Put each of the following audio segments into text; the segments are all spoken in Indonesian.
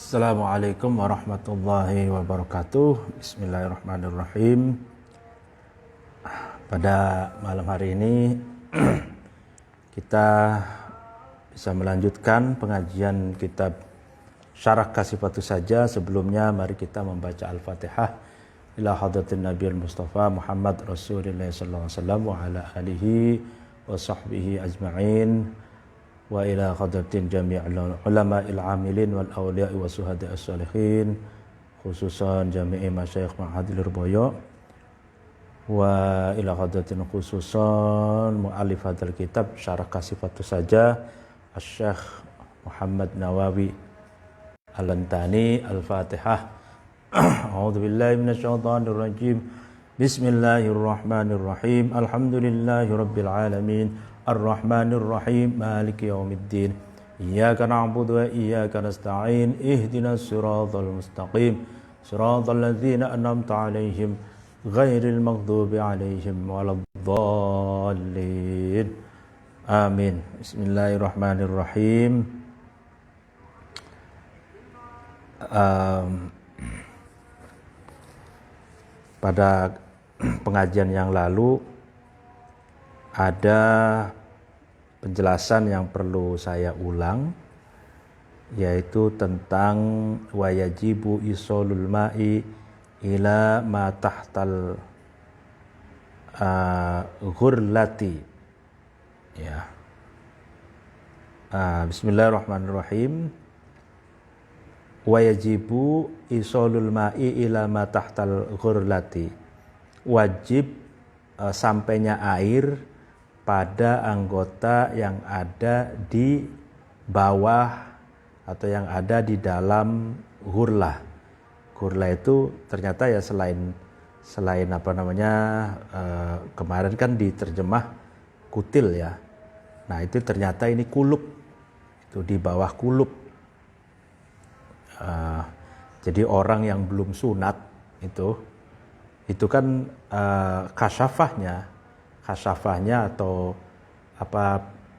Assalamualaikum warahmatullahi wabarakatuh. Bismillahirrahmanirrahim. Pada malam hari ini kita bisa melanjutkan pengajian kitab Syarah Kasifatus Saja. Sebelumnya mari kita membaca Al-Fatihah ila hadratin Nabiyil Mustafa Muhammad Rasulullah sallallahu alaihi wasallam wa ala alihi wa sahbihi ajma'in. Wa ila hadratin jami'il ulama'il amilin wal awliya'i wa suhada'i as-salihin, khususan jami'i masyayikh Ma'hadil Lirboyo, wa ila hadratin khususan mu'alif hadal kitab Syarah Kasifatus Saja Asy-Syaikh Muhammad Nawawi Al-Lantani. Al-Fatihah. A'udzu billahi minasyaitonir rajim. Bismillahirrahmanirrahim. Alhamdulillahirabbil alamin. Ar-Rahmanir Rahim. Maliki yaumiddin. Iyyaka na'budu wa iyyaka nasta'in. Ihdinas siratal mustaqim. Siratal ladzina an'amta 'alaihim ghairil maghdubi 'alaihim waladdallin. Amin. Bismillahirrahmanirrahim. Pada pengajian yang lalu ada penjelasan yang perlu saya ulang, yaitu tentang wayajibu isolul ma'i ila ma tahtal ghurlati. Ya. Bismillahirrahmanirrahim. Wayajibu isolul ma'i ila ma tahtal ghurlati. Wajib sampainya air pada anggota yang ada di bawah atau yang ada di dalam ghurlah. Ghurlah itu ternyata ya selain kemarin kan diterjemah kutil ya. Nah itu ternyata ini kulub, itu di bawah kulub. Jadi orang yang belum sunat itu kan kasafahnya atau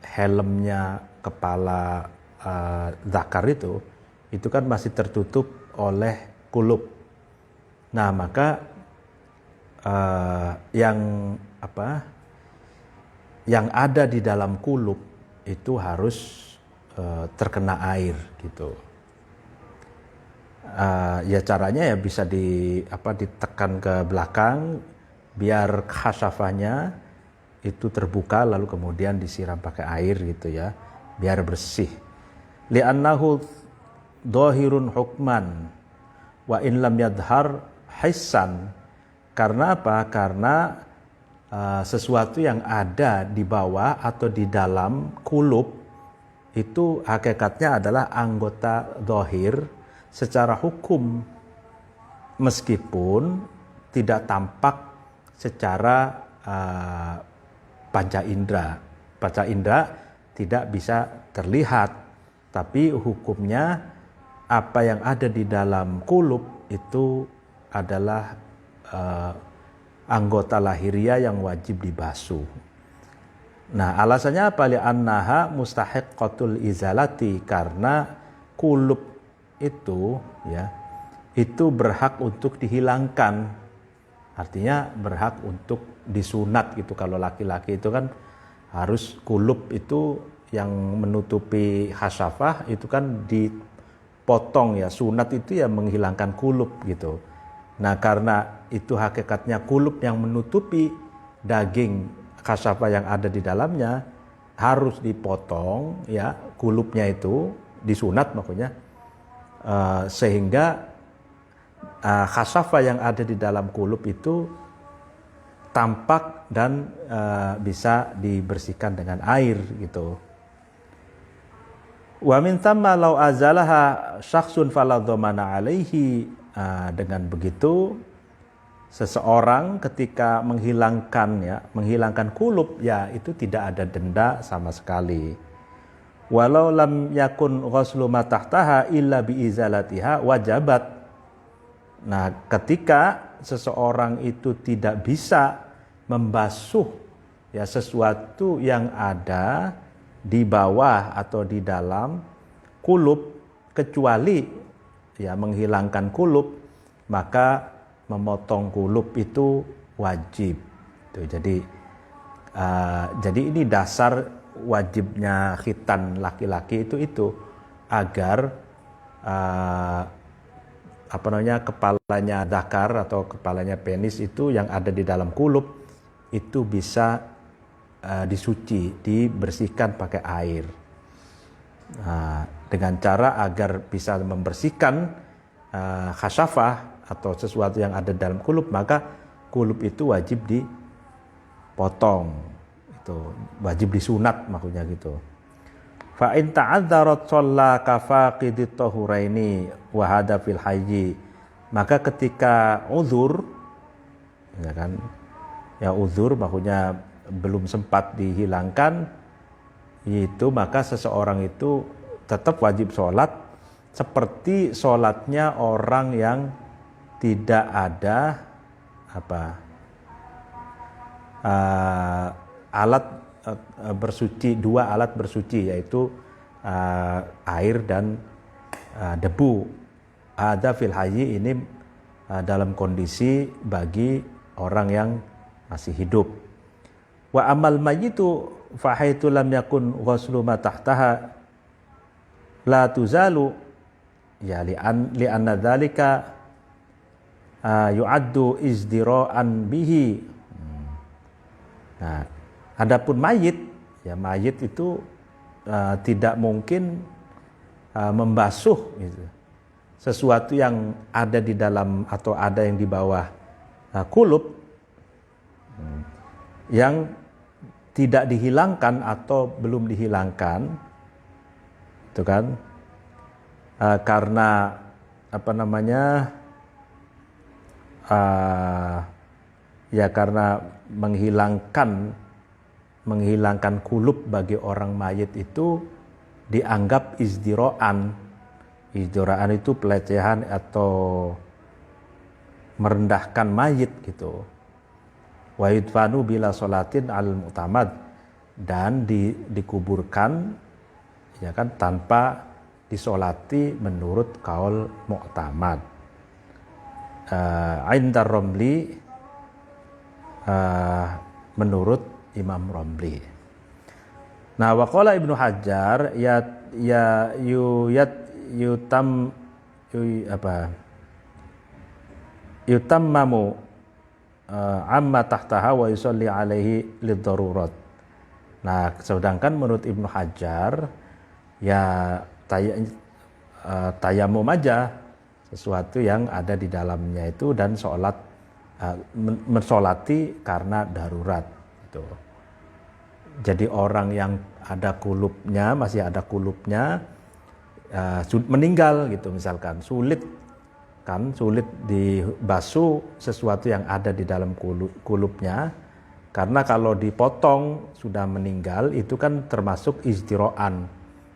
helmnya kepala zakar itu kan masih tertutup oleh kulub. Nah maka yang ada di dalam kulub itu harus terkena air gitu. Ya caranya ya bisa ditekan ke belakang biar kasafahnya itu terbuka, lalu kemudian disiram pakai air gitu ya, biar bersih. Li'annahu dhahirun hukman wa in lam yadhhar hissan. Karena apa? Karena sesuatu yang ada di bawah atau di dalam kulub itu hakikatnya adalah anggota dhahir secara hukum, meskipun tidak tampak secara panca indera tidak bisa terlihat, tapi hukumnya apa yang ada di dalam kulub itu adalah anggota lahiriah yang wajib dibasuh. Nah alasannya apa? Li'annaha mustahiqqatul izalati, karena kulub itu berhak untuk dihilangkan, artinya berhak untuk disunat gitu. Kalau laki-laki itu kan harus kulub itu yang menutupi khasafah itu kan dipotong ya. Sunat itu ya menghilangkan kulub gitu. Nah karena itu hakikatnya kulub yang menutupi daging khasafah yang ada di dalamnya, harus dipotong ya kulubnya itu, disunat makanya, sehingga khasafah yang ada di dalam kulub itu tampak dan bisa dibersihkan dengan air gitu. Wa min thamma law azalaha syakhsun fala dhamana alaihi. Dengan begitu seseorang ketika menghilangkan kulub ya itu tidak ada denda sama sekali. Walau lam yakun ghuslu ma tahtaha illa bi izalatiha wajabat. Nah, ketika seseorang itu tidak bisa membasuh ya sesuatu yang ada di bawah atau di dalam kulub, kecuali ya menghilangkan kulub, maka memotong kulub itu wajib. Tuh, jadi ini dasar wajibnya khitan laki-laki itu agar kepalanya zakar atau kepalanya penis itu yang ada di dalam kulub itu bisa disuci, dibersihkan pakai air. Dengan cara agar bisa membersihkan khasyafah atau sesuatu yang ada dalam kulub, maka kulub itu wajib dipotong, itu wajib disunat maksudnya gitu. Fa in ta'adzarat shalla kafaqidit tahuraini wa hada fil hayyi, maka ketika uzur, ya kan, ya uzur maksudnya belum sempat dihilangkan itu, maka seseorang itu tetap wajib sholat seperti sholatnya orang yang tidak ada alat bersuci, dua alat bersuci, yaitu air dan debu. Ada fil hayyi ini dalam kondisi bagi orang yang masih hidup. Wa amal mayyitu fa haitsu lam yakun ghuslu ma tahtaha la tuzalu, ya li anna dzalika yu'addu izdira'an bihi. Nah, adapun mayit, ya mayit itu tidak mungkin membasuh gitu, sesuatu yang ada di dalam atau ada yang di bawah kulub yang tidak dihilangkan atau belum dihilangkan, itu kan karena karena menghilangkan kulub bagi orang mayit itu dianggap izdiraan. Izdiraan itu pelecehan atau merendahkan mayit gitu. Wa yudfanu bila sholatin al mu'tamad, dan dikuburkan ya kan tanpa disolati menurut kaul mu'tamad. Indar Romli, menurut Imam Romli. Nah, waqala Ibnu Hajar yutammamu amma tahtaha wa yusalli alaihi liddarurat. Nah, sedangkan menurut Ibnu Hajar ya tayamum aja sesuatu yang ada di dalamnya itu, dan sholat mensolati karena darurat itu. Jadi orang yang ada kulubnya, masih ada kulubnya, meninggal gitu misalkan, sulit dibasuh sesuatu yang ada di dalam kulubnya, karena kalau dipotong sudah meninggal itu kan termasuk izdiraan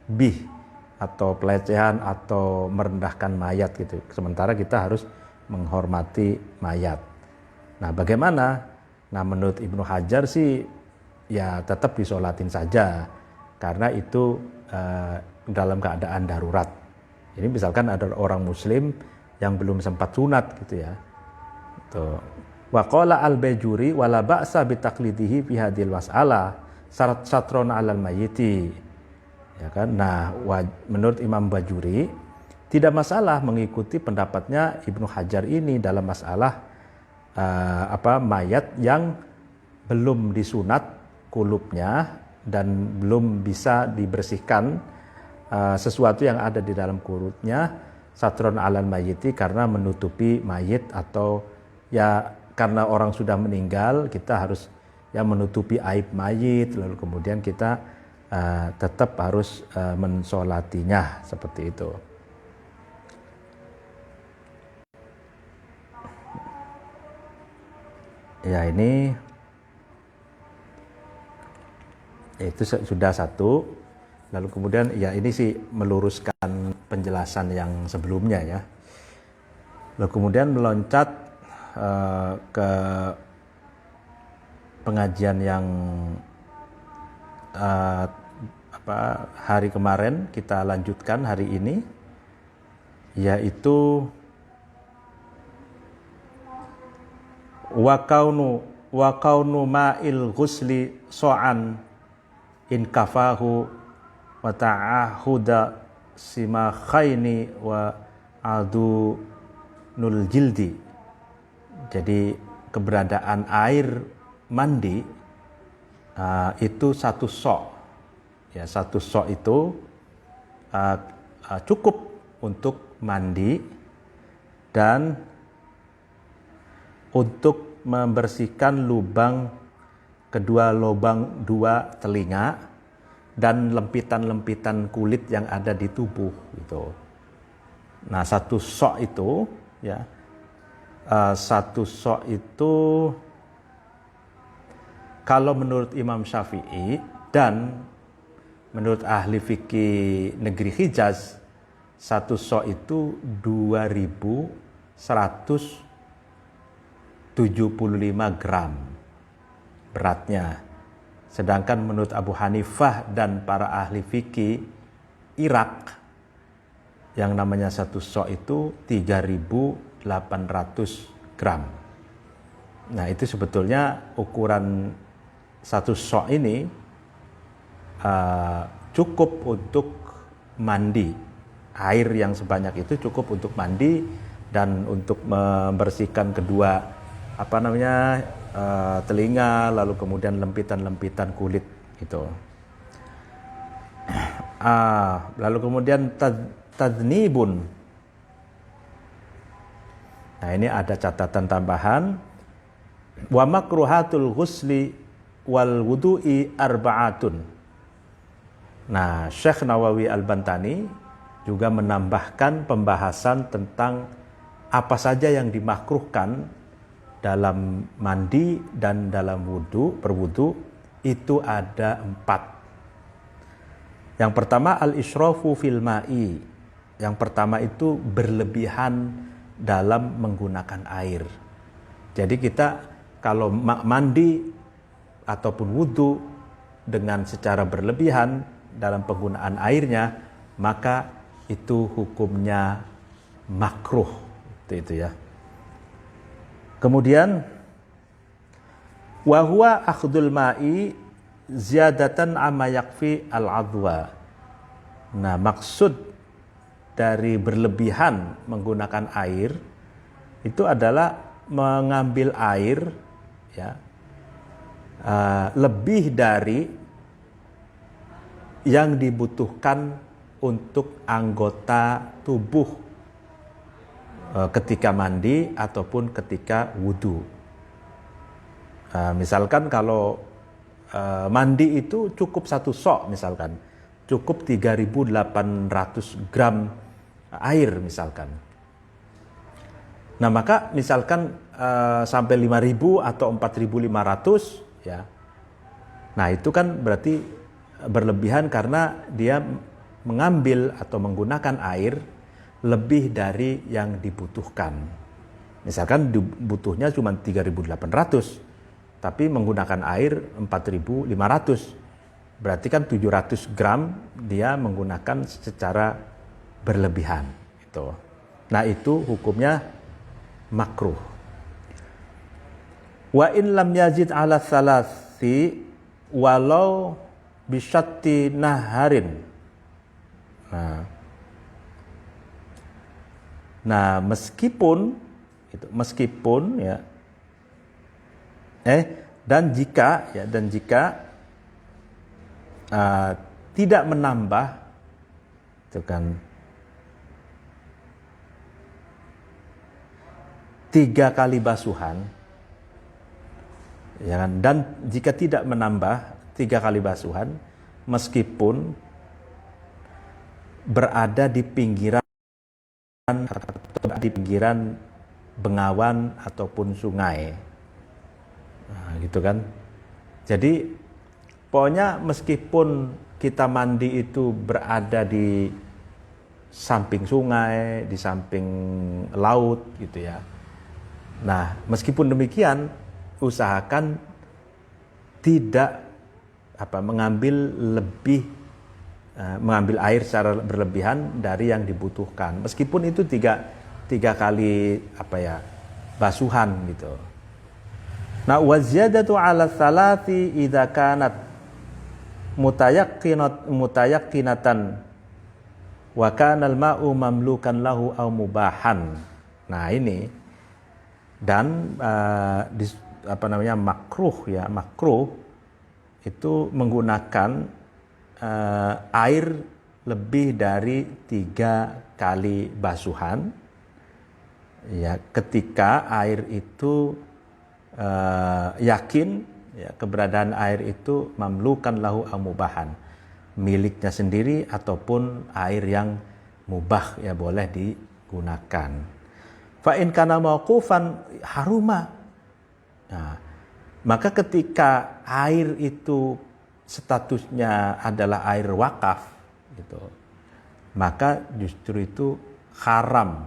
bih atau pelecehan atau merendahkan mayat gitu. Sementara kita harus menghormati mayat. Nah, bagaimana? Nah, menurut Ibnu Hajar sih ya tetap disolatin saja, karena itu dalam keadaan darurat. Ini misalkan ada orang muslim yang belum sempat sunat gitu ya. Tuh. Wa qala al-Bajuri wala ba'sa bi taqlidihi fi hadhil mas'alah satron 'alal mayyiti. Ya kan? Nah, menurut Imam Bajuri tidak masalah mengikuti pendapatnya Ibnu Hajar ini dalam masalah mayat yang belum disunat kulubnya dan belum bisa dibersihkan sesuatu yang ada di dalam kulubnya, satron alal mayyiti, karena menutupi mayit, atau ya karena orang sudah meninggal kita harus ya menutupi aib mayit, lalu kemudian kita tetap harus mensolatinya seperti itu. Ya, ini itu sudah satu. Lalu kemudian ya ini sih meluruskan penjelasan yang sebelumnya ya. Lalu kemudian meloncat ke pengajian yang hari kemarin, kita lanjutkan hari ini, yaitu wa kaunu ma'il ghusli so'an in kafahu wa ta'ahuda simakhaini wa adu nul jildi. Jadi keberadaan air mandi itu satu sok, ya, satu sok itu cukup untuk mandi dan untuk membersihkan kedua lubang dua telinga dan lempitan-lempitan kulit yang ada di tubuh gitu. Nah, satu sok itu, ya, satu sok itu kalau menurut Imam Syafi'i dan menurut ahli fikih negeri Hijaz, satu sok itu 2175 gram beratnya. Sedangkan menurut Abu Hanifah dan para ahli fikih Irak, yang namanya satu sok itu 3800 gram. Nah, itu sebetulnya ukuran satu sok ini cukup untuk mandi. Air yang sebanyak itu cukup untuk mandi dan untuk membersihkan kedua telinga, lalu kemudian lempitan-lempitan kulit gitu. Lalu kemudian tadnibun. Nah, ini ada catatan tambahan. Wa makruhatul ghusli wal wudu'i arba'atun. Nah, Syekh Nawawi Al-Bantani juga menambahkan pembahasan tentang apa saja yang dimakruhkan dalam mandi dan dalam berwudu. Itu ada 4. Yang pertama al-israfu fil ma'i. Yang pertama itu berlebihan dalam menggunakan air. Jadi kita kalau mandi ataupun wudu dengan secara berlebihan dalam penggunaan airnya, maka itu hukumnya makruh. Itu ya. Kemudian wa huwa akhdul ma'i ziyadatan amma yakfi al-adwa. Nah, maksud dari berlebihan menggunakan air itu adalah mengambil air, ya, lebih dari yang dibutuhkan untuk anggota tubuh ketika mandi ataupun ketika wudu. Misalkan kalau mandi itu cukup satu sok, misalkan cukup 3800 gram air misalkan. Nah, maka misalkan sampai 5000 atau 4500, ya. Nah, itu kan berarti berlebihan karena dia mengambil atau menggunakan air lebih dari yang dibutuhkan. Misalkan butuhnya cuma 3800, tapi menggunakan air 4500. Berarti kan 700 gram dia menggunakan secara berlebihan gitu. Nah, itu hukumnya makruh. Wa in lam yazid ala thalathi walau bisyatti naharin. Nah, meskipun ya, dan jika tidak menambah, itu kan 3 kali basuhan, ya kan? Dan jika tidak menambah 3 kali basuhan, meskipun berada di pinggiran bengawan ataupun sungai, nah, gitu kan? Jadi pokoknya meskipun kita mandi itu berada di samping sungai, di samping laut, gitu ya. Nah, meskipun demikian, usahakan tidak mengambil lebih mengambil air secara berlebihan dari yang dibutuhkan, meskipun itu tiga kali basuhan gitu. Nah, waziyadatu ala salati idza kanat mutayaqinatan wa kana al-ma'u mamlukan lahu aw mubahan. Nah, ini dan makruh itu menggunakan air lebih dari 3 kali basuhan ya, ketika air itu yakin ya, keberadaan air itu mamlukan lahu aw mubahan, miliknya sendiri ataupun air yang mubah ya, boleh digunakan. Fa in kana mauqufan haruma. Nah, maka ketika air itu statusnya adalah air wakaf gitu, maka justru itu haram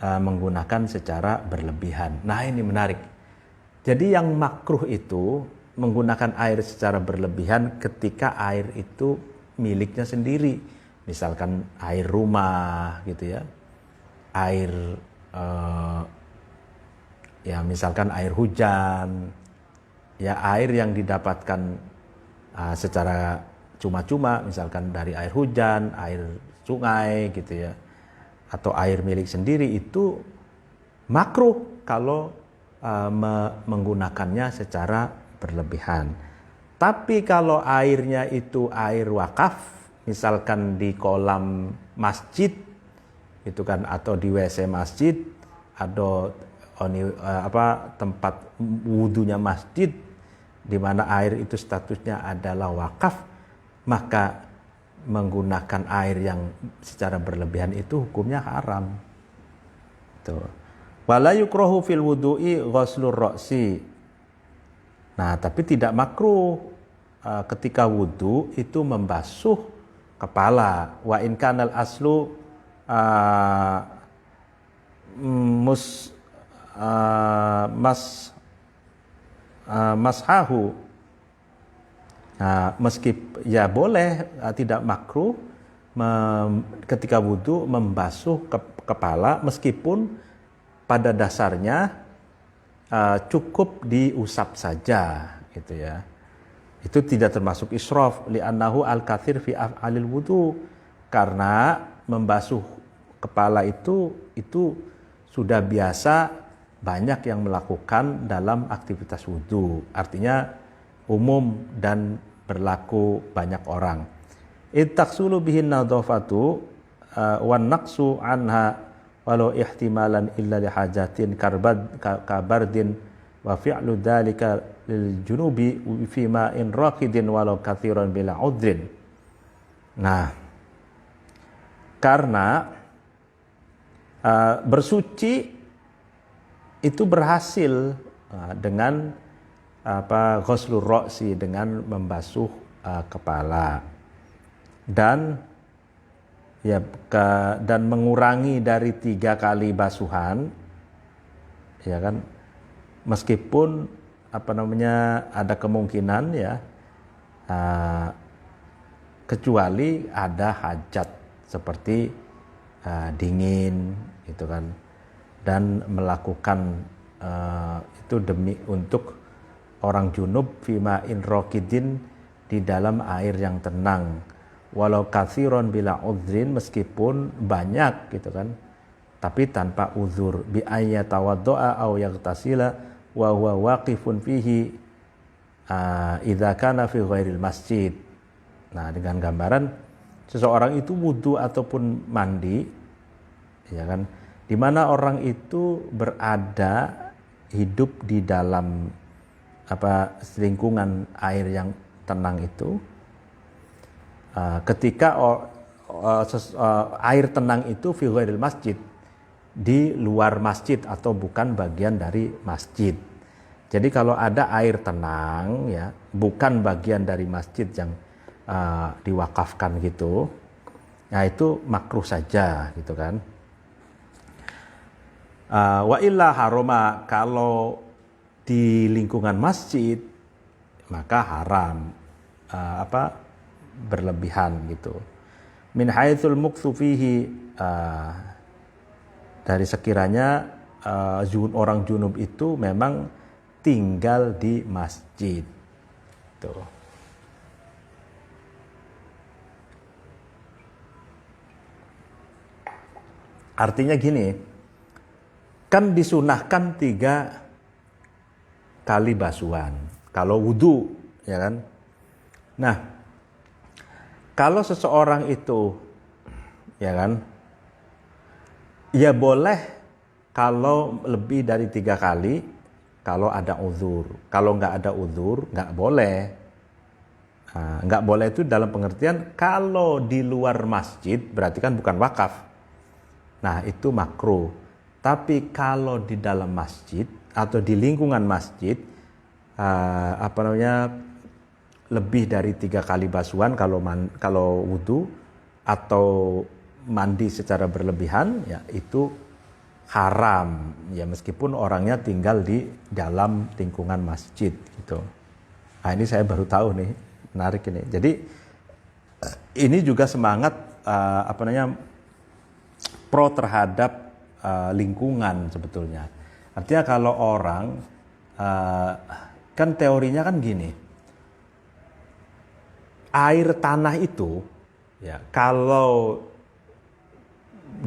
menggunakan secara berlebihan. Nah, ini menarik. Jadi yang makruh itu menggunakan air secara berlebihan ketika air itu miliknya sendiri, misalkan air rumah gitu ya, air misalkan air hujan ya, air yang didapatkan secara cuma-cuma, misalkan dari air hujan, air sungai gitu ya, atau air milik sendiri, itu makruh kalau menggunakannya secara berlebihan. Tapi kalau airnya itu air wakaf, misalkan di kolam masjid itu kan, atau di WC masjid, atau tempat wudunya masjid, di mana air itu statusnya adalah wakaf, maka menggunakan air yang secara berlebihan itu hukumnya haram. Tuh. Wala yukrahu fil wudu'i ghuslur ra'si. Nah, tapi tidak makruh ketika wudu itu membasuh kepala. Wa in kanal aslu mashahu. Nah, ya boleh, tidak makruh ketika wudu membasuh kepala, meskipun pada dasarnya cukup diusap saja gitu ya. Itu tidak termasuk israf, li'annahu al-kathir fi af'alil wudu, karena membasuh kepala itu sudah biasa banyak yang melakukan dalam aktivitas wudu, artinya umum dan berlaku banyak orang. Ittaksulu bihin nadhafatu wan naqsu anha walau ihtimalan illa lihajatin kabardin wa fi'lu dhalika lil junubi fi ma'in raqidin walau kathiran bila udrin. Nah, karena bersuci itu berhasil dengan ghuslur ra'si, dengan membasuh kepala, dan mengurangi dari 3 kali basuhan ya kan, meskipun ada kemungkinan ya, kecuali ada hajat seperti dingin gitu kan, dan melakukan itu untuk orang junub fima in rokidin, di dalam air yang tenang, walau kathiron bila udhrin, meskipun banyak gitu kan, tapi tanpa uzur, bi ayyatawaddo'a aw yaghtasila wa huwa waqifun fihi idza kana fi ghairil masjid. Nah, dengan gambaran seseorang itu wudu ataupun mandi ya kan, di mana orang itu berada hidup di dalam lingkungan air yang tenang itu, ketika air tenang itu fi ghairil masjid, di luar masjid atau bukan bagian dari masjid. Jadi kalau ada air tenang ya, bukan bagian dari masjid yang diwakafkan gitu, nah itu makruh saja gitu kan. Wa illa haroma, kalau di lingkungan masjid maka haram berlebihan gitu. Min haitsul muktsu fihi, dari sekiranya orang junub itu memang tinggal di masjid. Tuh. Artinya gini, kan disunahkan 3 kali basuhan kalau wudu, ya kan? Nah, kalau seseorang itu, ya kan, ya boleh kalau lebih dari 3 kali, kalau ada uzur. Kalau nggak ada uzur, nggak boleh. Nah, nggak boleh itu dalam pengertian kalau di luar masjid berarti kan bukan wakaf. Nah, itu makruh. Tapi kalau di dalam masjid atau di lingkungan masjid, lebih dari 3 kali basuhan kalau wudu atau mandi secara berlebihan, ya itu haram. Ya meskipun orangnya tinggal di dalam lingkungan masjid gitu. Nah, ini saya baru tahu nih, menarik ini. Jadi ini juga semangat pro terhadap lingkungan sebetulnya. Artinya kalau orang kan teorinya kan gini, air tanah itu ya kalau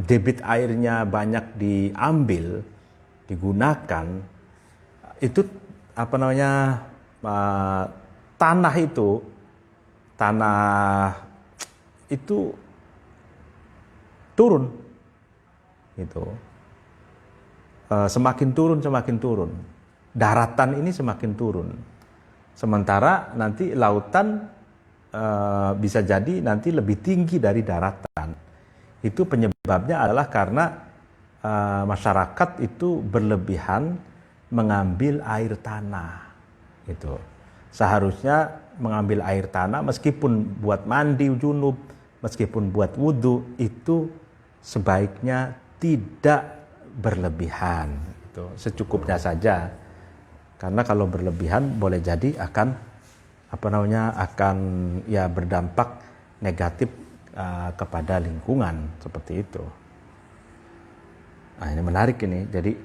debit airnya banyak diambil, digunakan, itu tanah itu turun gitu. Semakin turun, daratan ini semakin turun. Sementara nanti lautan bisa jadi nanti lebih tinggi dari daratan. Itu penyebabnya adalah karena masyarakat itu berlebihan mengambil air tanah. Gitu. Seharusnya mengambil air tanah meskipun buat mandi junub, meskipun buat wudu, itu sebaiknya tidak berlebihan, gitu. Secukupnya saja. Karena kalau berlebihan boleh jadi akan berdampak negatif kepada lingkungan seperti itu. Nah, ini menarik ini. Jadi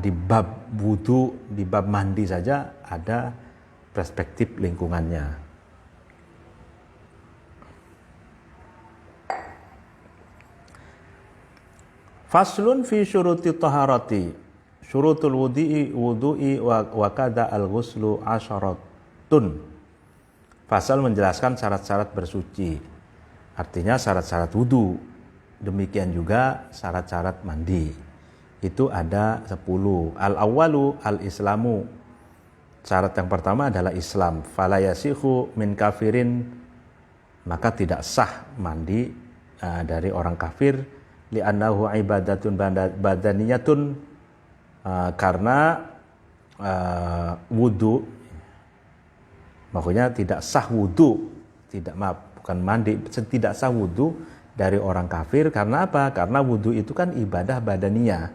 di bab wudu, di bab mandi saja ada perspektif lingkungannya. Faslun fi syuruti taharati, syurutul wudu'i wa kada al-ghuslu asyaratun. Fasal menjelaskan syarat-syarat bersuci, artinya syarat-syarat wudu. Demikian juga syarat-syarat mandi. Itu ada 10. Al-awwalu al-islamu. Syarat yang pertama adalah Islam. Fala yasihu min kafirin, maka tidak sah mandi dari orang kafir, li'annahu ibadatun badaniyatun, karena wudu, maksudnya tidak sah wudu, bukan mandi, tidak sah wudu dari orang kafir. Karena apa? Karena wudu itu kan ibadah badaniyah,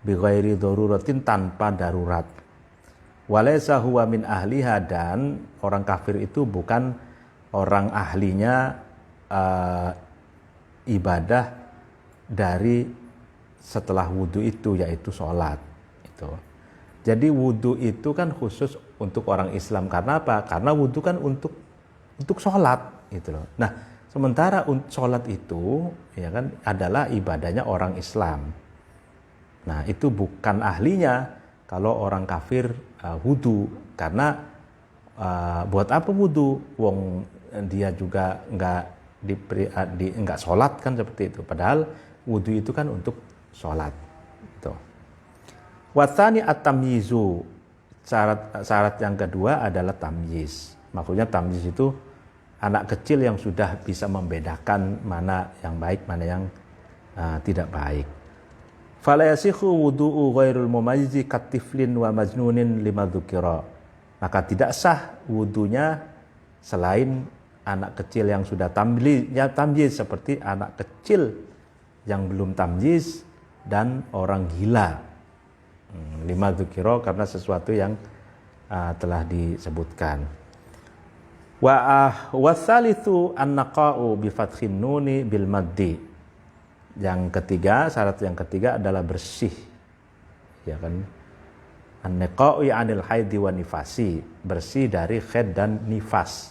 bi ghairi daruratin, tanpa darurat. Walaysa huwa min ahliha, dan orang kafir itu bukan orang ahlinya ibadah dari setelah wudu itu, yaitu sholat. Itu. Jadi wudu itu kan khusus untuk orang Islam. Karena apa? Karena wudu kan untuk sholat, gitu loh. Nah, sementara sholat itu ya kan adalah ibadahnya orang Islam. Nah, itu bukan ahlinya kalau orang kafir wudu. Karena buat apa wudu? Wong dia juga nggak sholat kan, seperti itu. Padahal wudu itu kan untuk sholat. Watsani at-tamyizu. Syarat yang kedua adalah tamyiz. Maksudnya tamyiz itu anak kecil yang sudah bisa membedakan mana yang baik, mana yang tidak baik. Fala yasihu wudu'u ghairul mumayyizi katiflin wa majnunin lima dzukira. Maka tidak sah wudunya selain anak kecil yang sudah tamyiz, seperti anak kecil yang belum tamyiz dan orang gila. Lima dzukira, karena sesuatu yang telah disebutkan. Wasalitsu an-naqa'u bi fathin nuni bil maddi. Yang ketiga, syarat yang ketiga adalah bersih. Ya kan? An-naqa'u 'anil haidhi wa nifasi, bersih dari haid dan nifas.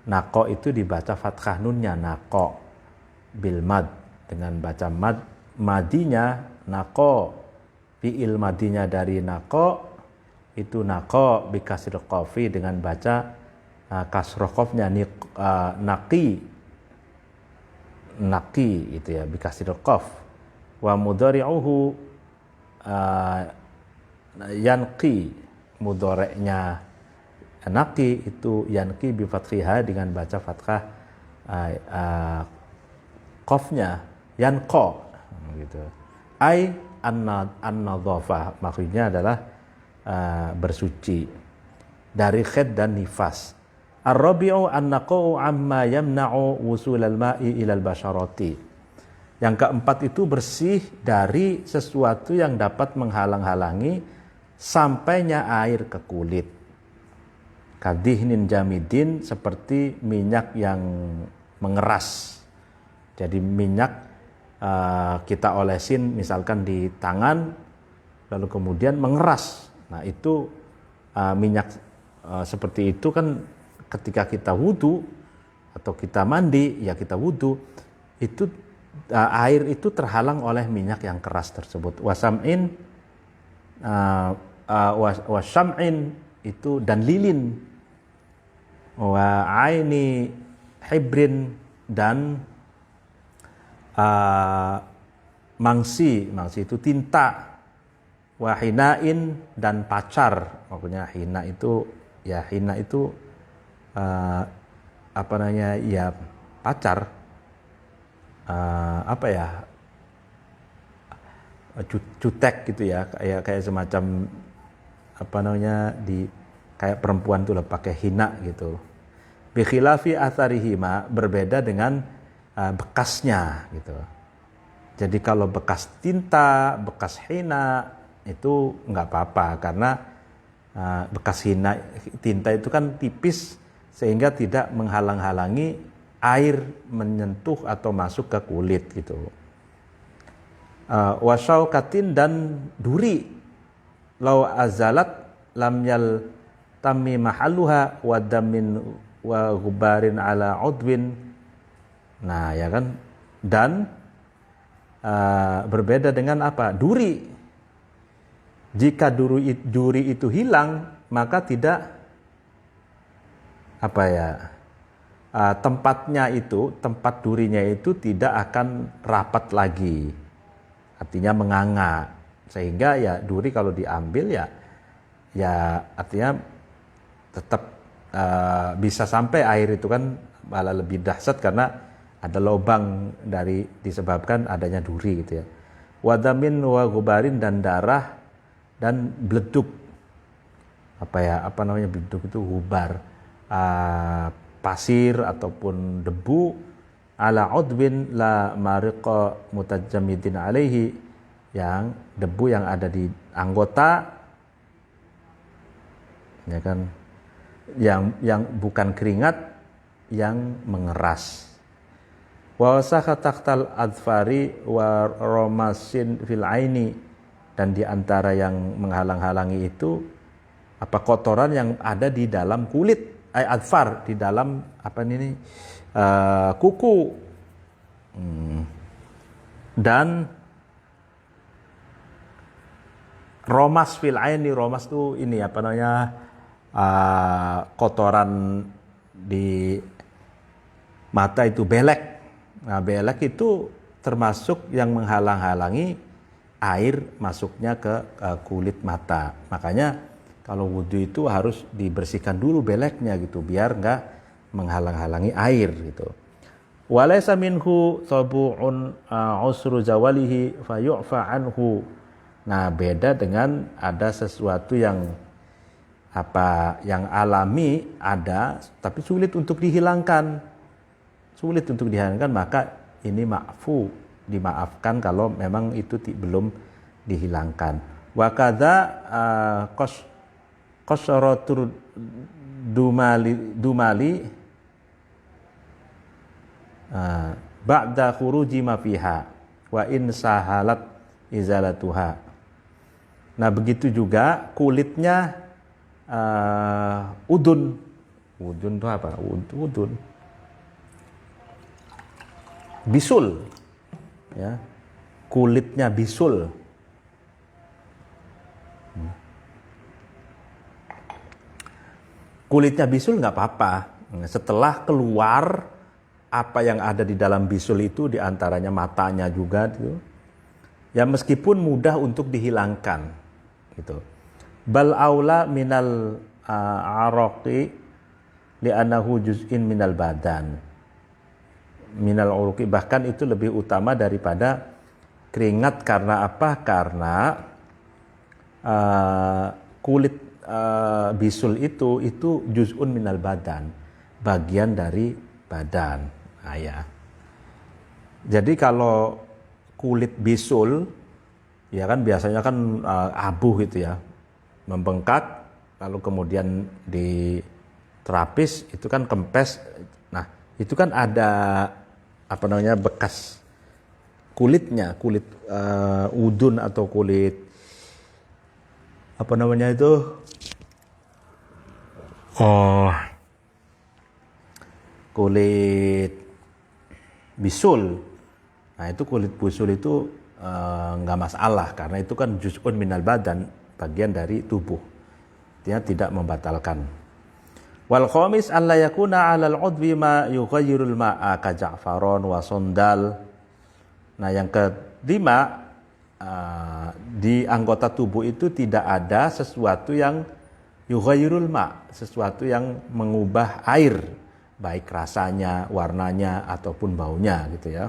Naqa itu dibaca fathah nunnya naqa bil mad, dengan baca mad. Madinya naqa, fi'il madinya dari naqa itu naqa bi kasril qafi, dengan baca kasroh qafnya naqi itu ya bi kasril qaf. Wa mudhari'uhu yanqi, mudhari'nya naqi itu yanqi bi fathiha, dengan baca fathah qafnya yanqa gitu. Ai an-nadhafah, maksudnya adalah bersuci dari haid dan nifas. Ar-rabi'u an-naqa'u amma yamna'u wusulal ma'i ilal basharati. Yang keempat itu bersih dari sesuatu yang dapat menghalang-halangi sampainya air ke kulit. Kadihnin jamidin, seperti minyak yang mengeras. Jadi minyak kita olesin misalkan di tangan lalu kemudian mengeras. Nah itu minyak seperti itu kan ketika kita wudu atau kita mandi, ya kita wudu, itu air itu terhalang oleh minyak yang keras tersebut. Wasam'in itu dan lilin, wa aini hibrin dan mangsi itu tinta, wa hinain dan pacar. Maksudnya hina itu ya pacar, cutek gitu ya, kayak semacam kayak perempuan tuh lah pakai hina gitu. Bi khilafi atharihima, berbeda dengan bekasnya gitu. Jadi kalau bekas tinta, bekas hina itu nggak apa-apa, karena bekas tinta itu kan tipis sehingga tidak menghalang-halangi air menyentuh atau masuk ke kulit gitu. Wasyaukatin dan duri, lau azalat lam yal tammi mahalluha wa damin wa ghubarin ala udwin. Nah ya kan, dan berbeda dengan apa? Duri. Jika duri itu hilang, maka tidak tempat durinya itu tidak akan rapat lagi, artinya menganga, sehingga ya duri kalau diambil ya artinya tetap bisa sampai air itu kan malah lebih dahsyat karena ada lubang disebabkan adanya duri gitu ya. Wadamin wa gubarin, dan darah dan beleduk. Beleduk itu gubar, pasir ataupun debu, ala udwin la mariqa mutajamidin alaihi, yang debu yang ada di anggota ya kan, yang bukan keringat yang mengeras. Wa sakhataktal adfari wa romasin fil aini, dan di antara yang menghalang-halangi itu kotoran yang ada di dalam kulit, adfar, di dalam kuku, dan romas fil aini. Romas itu kotoran di mata itu belek. Nah belek itu termasuk yang menghalang-halangi air masuknya ke kulit mata. Makanya kalau wudhu itu harus dibersihkan dulu beleknya gitu, biar nggak menghalang-halangi air gitu. Walaysa minhu tabu'un usru zawalihi fayu'fa anhu. Nah beda dengan ada sesuatu yang alami ada tapi sulit untuk dihilangkan, maka ini dimaafkan kalau memang itu belum dihilangkan. Wa kadza qasratur dumali ba'da khuruji ma fiha wa in sahalat izalatuha. Nah, begitu juga kulitnya udun. Udun itu apa? Udun. Bisul. Ya. Kulitnya bisul. Kulitnya bisul nggak apa-apa. Setelah keluar apa yang ada di dalam bisul itu, diantaranya matanya juga, gitu. Ya meskipun mudah untuk dihilangkan, gitu. Bal aula minal araqi li'annahu juz'in minal badan. Minal uruqi, bahkan itu lebih utama daripada keringat. Karena apa? Karena kulit bisul itu juz'un minal badan, bagian dari badan. Nah, ya. Jadi kalau kulit bisul, ya kan biasanya kan abuh gitu ya, membengkak, lalu kemudian diterapis, itu kan kempes. Nah, itu kan ada apa namanya, bekas kulitnya, kulit udun atau kulit apa namanya itu, kulit bisul. Nah, itu kulit bisul itu nggak masalah karena itu kan juz'un minal badan, bagian dari tubuh. Dia tidak membatalkan. Wal khamis alla yakuna 'alal 'udwi ma yughayyirul ma'a ka ja'faron wa sondal. Nah, yang kelima, di anggota tubuh itu tidak ada sesuatu yang yughayyirul ma', sesuatu yang mengubah air, baik rasanya, warnanya ataupun baunya, gitu ya.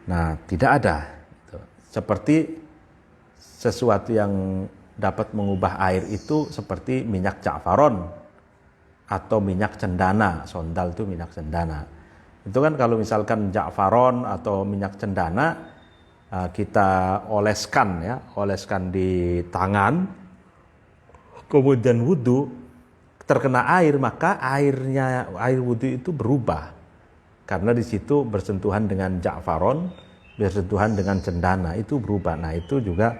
Nah, tidak ada. Seperti sesuatu yang dapat mengubah air itu seperti minyak ja'faron atau minyak cendana. Sondal itu minyak cendana. Itu kan kalau misalkan ja'faron atau minyak cendana kita oleskan di tangan, kemudian wudu, terkena air, maka air wudu itu berubah. Karena di situ bersentuhan dengan ja'faron, bersentuhan dengan cendana, itu berubah. Nah, itu juga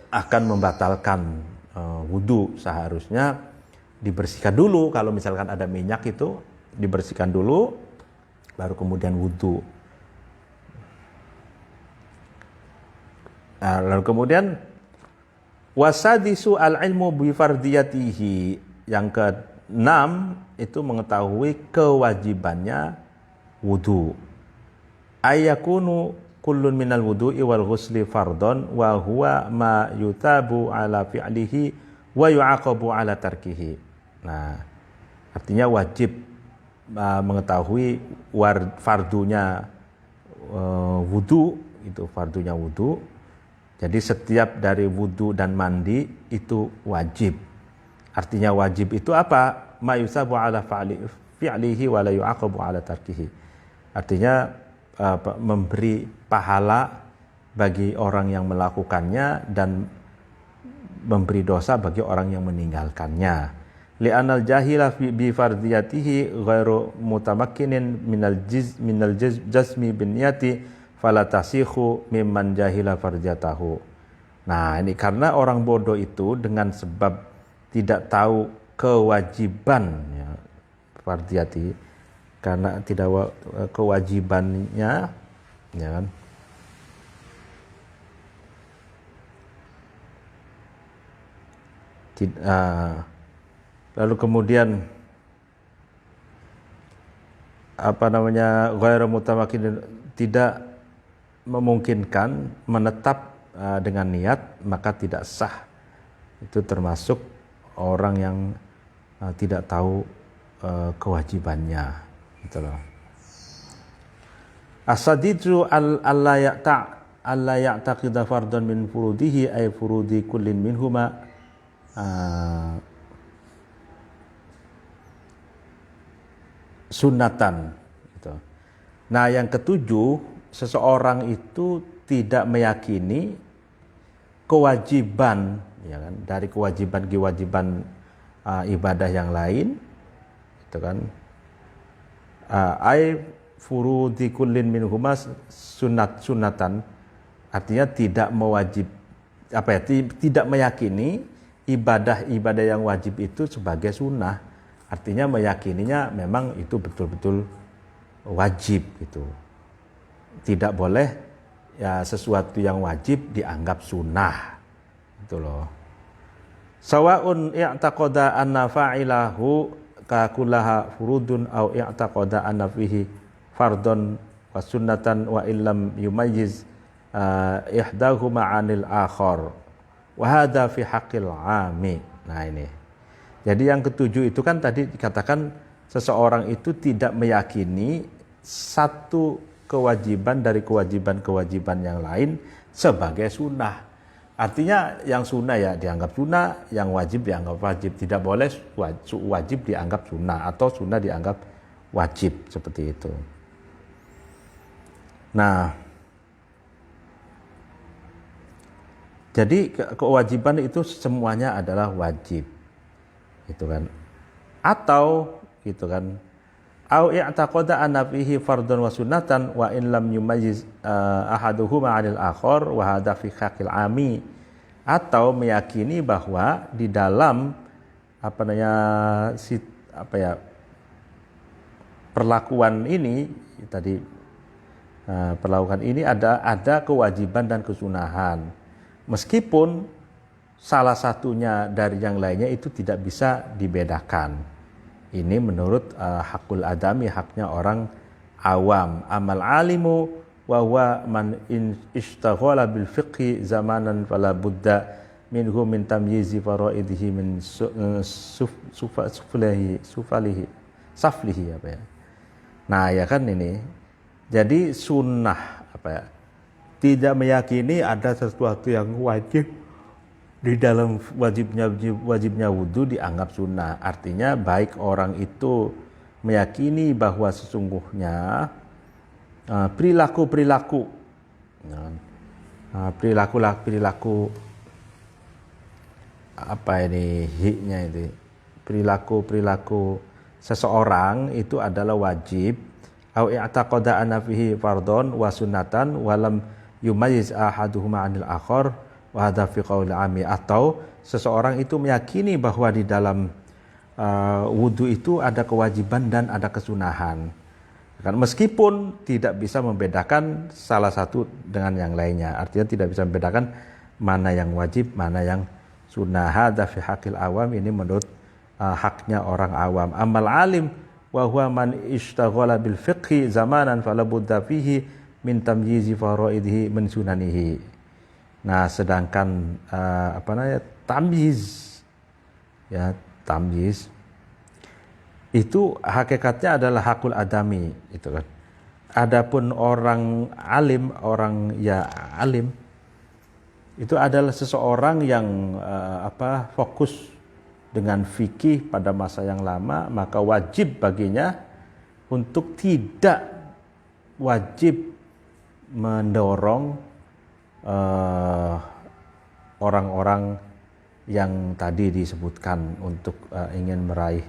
akan membatalkan wudu. Seharusnya dibersihkan dulu. Kalau misalkan ada minyak itu dibersihkan dulu, baru kemudian wudu. Nah, lalu kemudian wasadisu al-ilmu bi fardiyatihi. Yang keenam itu mengetahui kewajibannya wudu. Ayyakunu kullun minal wudu'i wal ghusli fardon wa huwa ma yutabu ala fi'lihi wa yu'aqabu ala tarkihi. Nah, artinya wajib mengetahui fardunya wudu, itu fardunya wudu. Jadi setiap dari wudu dan mandi itu wajib. Artinya wajib itu apa? Ma yusabu ala fi'lihi wa la yu'aqabu ala tarkihi. Artinya memberi pahala bagi orang yang melakukannya dan memberi dosa bagi orang yang meninggalkannya. Li'anal jahila bi fardiyatihi ghairu mutamakkinin minal jazmi bin niyati fala tasikhu mimman jahila fardiyatahu. Nah, ini karena orang bodoh itu dengan sebab tidak tahu kewajiban ya, fardiyati, karena tidak kewajibannya, ya kan? Lalu kemudian ghairu mutamakkinin, tidak memungkinkan menetap dengan niat, maka tidak sah. Itu termasuk orang yang tidak tahu kewajibannya, gitu loh. As-sadidru alla ya'taqida fardhan min furudihi ay furudi kullin minhuma sunnatan, gitu. Nah, yang ketujuh, seseorang itu tidak meyakini kewajiban, ya kan, dari kewajiban ibadah yang lain, itu kan, Ai furudi kullin minhuma sunatan, artinya tidak mewajib tidak meyakini ibadah-ibadah yang wajib itu sebagai sunnah, artinya meyakininya memang itu betul-betul wajib gitu. Tidak boleh ya sesuatu yang wajib dianggap sunnah gitu loh. Sawaun i'taqada anna fa'ilahu ka kullaha furudun aw i'taqada anna fihi fardun wa sunnatan wa illam yumayyiz ihdahuma 'anil akhar wa hadza fi haqqil 'ami. Nah ini. Jadi yang ketujuh itu kan tadi dikatakan seseorang itu tidak meyakini satu kewajiban dari kewajiban-kewajiban yang lain sebagai sunnah. Artinya yang sunnah ya dianggap sunnah, yang wajib dianggap wajib. Tidak boleh wajib dianggap sunnah atau sunnah dianggap wajib, seperti itu. Nah, jadi kewajiban itu semuanya adalah wajib, gitu kan? Atau gitu kan? Au i'taqada anna fihi fardun wa sunnatan wa in lam yumayyiz ahaduhuma 'anil akhar wa hadha fi haqqil 'ami, atau meyakini bahwa di dalam perlakuan ini tadi perlakuan ini ada kewajiban dan kesunahan, meskipun salah satunya dari yang lainnya itu tidak bisa dibedakan. Ini menurut hakul adami, haknya orang awam. Amal alimu wa huwa man ishtaghala bil fiqhi zamanan fala budda minhu min tamyizi faraidihi min saflihi apa ya. Nah, ya kan ini. Jadi sunnah tidak meyakini ada sesuatu yang wajib di dalam wajibnya wudhu dianggap sunnah. Artinya baik orang itu meyakini bahwa sesungguhnya perilaku perilaku seseorang itu adalah wajib, au i'taqada anna fihi fardhon wa sunnatan wa lam yumayyiz ahaduhuma 'anil akhar wa hadza fi qauli 'ami, atau seseorang itu meyakini bahwa di dalam wudu itu ada kewajiban dan ada kesunahan, kan, meskipun tidak bisa membedakan salah satu dengan yang lainnya, artinya tidak bisa membedakan mana yang wajib mana yang sunnah. Hadza fi haqqil awam, ini menurut haknya orang awam. Amal alim wa huwa man ishtaghala bil fiqhi zamanan fala budda fihi min tamyizi faraidihi min sunanihi. Nah, sedangkan tamyiz itu hakikatnya adalah hakul adami, itu kan. Adapun orang alim, alim itu adalah seseorang yang fokus dengan fikih pada masa yang lama, maka wajib baginya untuk tidak wajib mendorong orang-orang yang tadi disebutkan untuk ingin meraih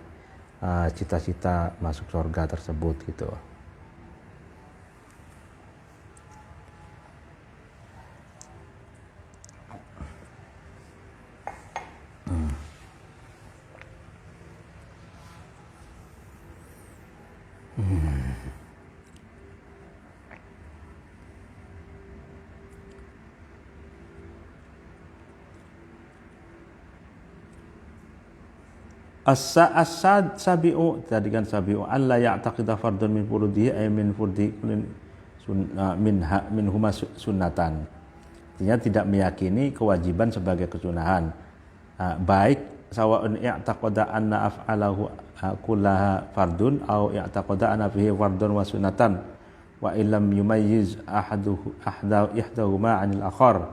cita-cita masuk surga tersebut gitu. As-sad sabi'u, tadi kan sabi'u, alla ya'taqida fardun min furudihi ay min furdi min huma sunnatan. Artinya tidak meyakini kewajiban sebagai kesunahan. Baik sawa'un i'taqada anna af'alahu kullaha fardun au i'taqada anna fihi fardun wa sunnatan wa illam yumayyiz ihdahuma 'anil akhar.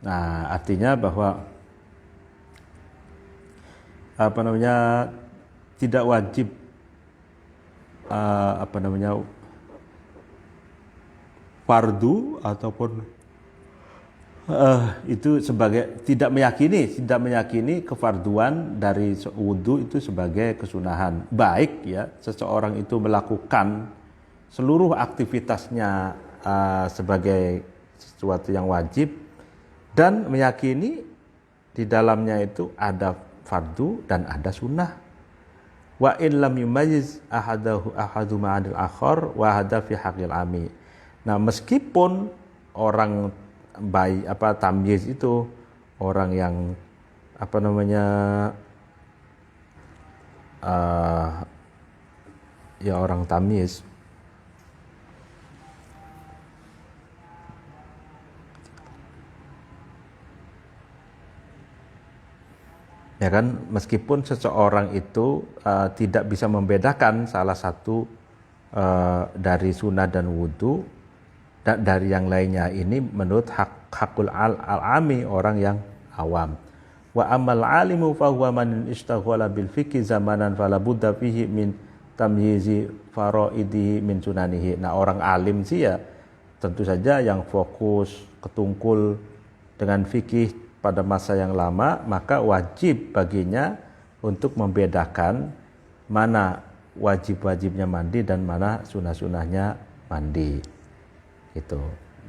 Nah, artinya bahwa tidak wajib fardu ataupun itu sebagai tidak meyakini kefarduan dari wudu itu sebagai kesunahan. Baik ya, seseorang itu melakukan seluruh aktivitasnya sebagai sesuatu yang wajib dan meyakini di dalamnya itu ada fardu dan ada sunnah. Wa in lam yumayyiz ahadu ma'adil akhar wa hada fi haqqil ami. Nah, meskipun orang tamyiz itu orang yang ya orang tamyiz ya kan, meskipun seseorang itu tidak bisa membedakan salah satu dari sunnah dan wudu dari yang lainnya, ini menurut hakul al-ami, orang yang awam. Wa amal alimu fa huwa man istaghala bil fiqhi zamanan fala budda fihi min tamyizi faraidihi min sunanihi. Nah, orang alim sih ya tentu saja yang fokus ketungkul dengan fikih pada masa yang lama, maka wajib baginya untuk membedakan mana wajib-wajibnya mandi dan mana sunah-sunahnya mandi. Itu.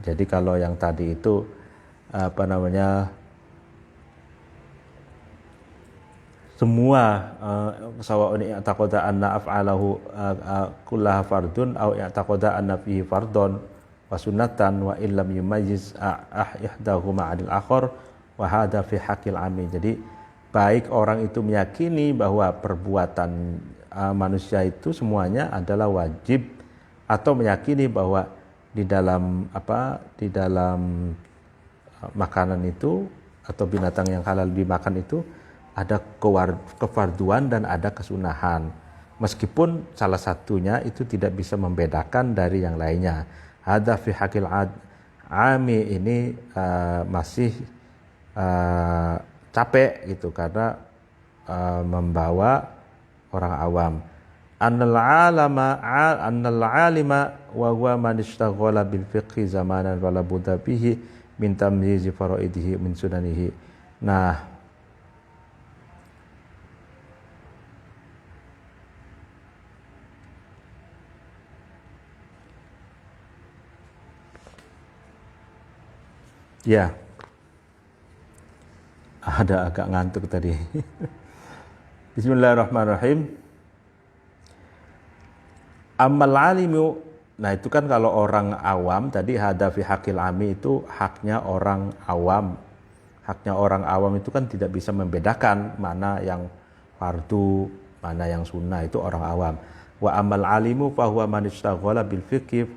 Jadi kalau yang tadi itu semua sawa'un i'taqada anna af'alahu kullaha fardun aw i'taqada anna fihi fardun wa sunnatan wa illam yumayyiz ihdahuma 'anil akhar wa hadha fi haqqil 'ami. Jadi baik orang itu meyakini bahwa perbuatan manusia itu semuanya adalah wajib, atau meyakini bahwa di dalam makanan itu atau binatang yang halal dimakan itu ada kefarduan dan ada kesunahan, meskipun salah satunya itu tidak bisa membedakan dari yang lainnya. Hadza fi haqqil ami ini masih capek gitu karena membawa orang awam. Annal alima wa huwa man ishtaghala bil fiqhi zamanan wala budda bihi min tamyizi faraidihi min sunanihi. Nah, ya, ada agak ngantuk tadi. Bismillahirrahmanirrahim. Amal alimu, nah itu kan kalau orang awam tadi, hada fi haqqil ami itu haknya orang awam. Haknya orang awam itu kan tidak bisa membedakan mana yang fardu, mana yang sunnah, itu orang awam. Wa amal alimu fa huwa man istaghala bil fiqhi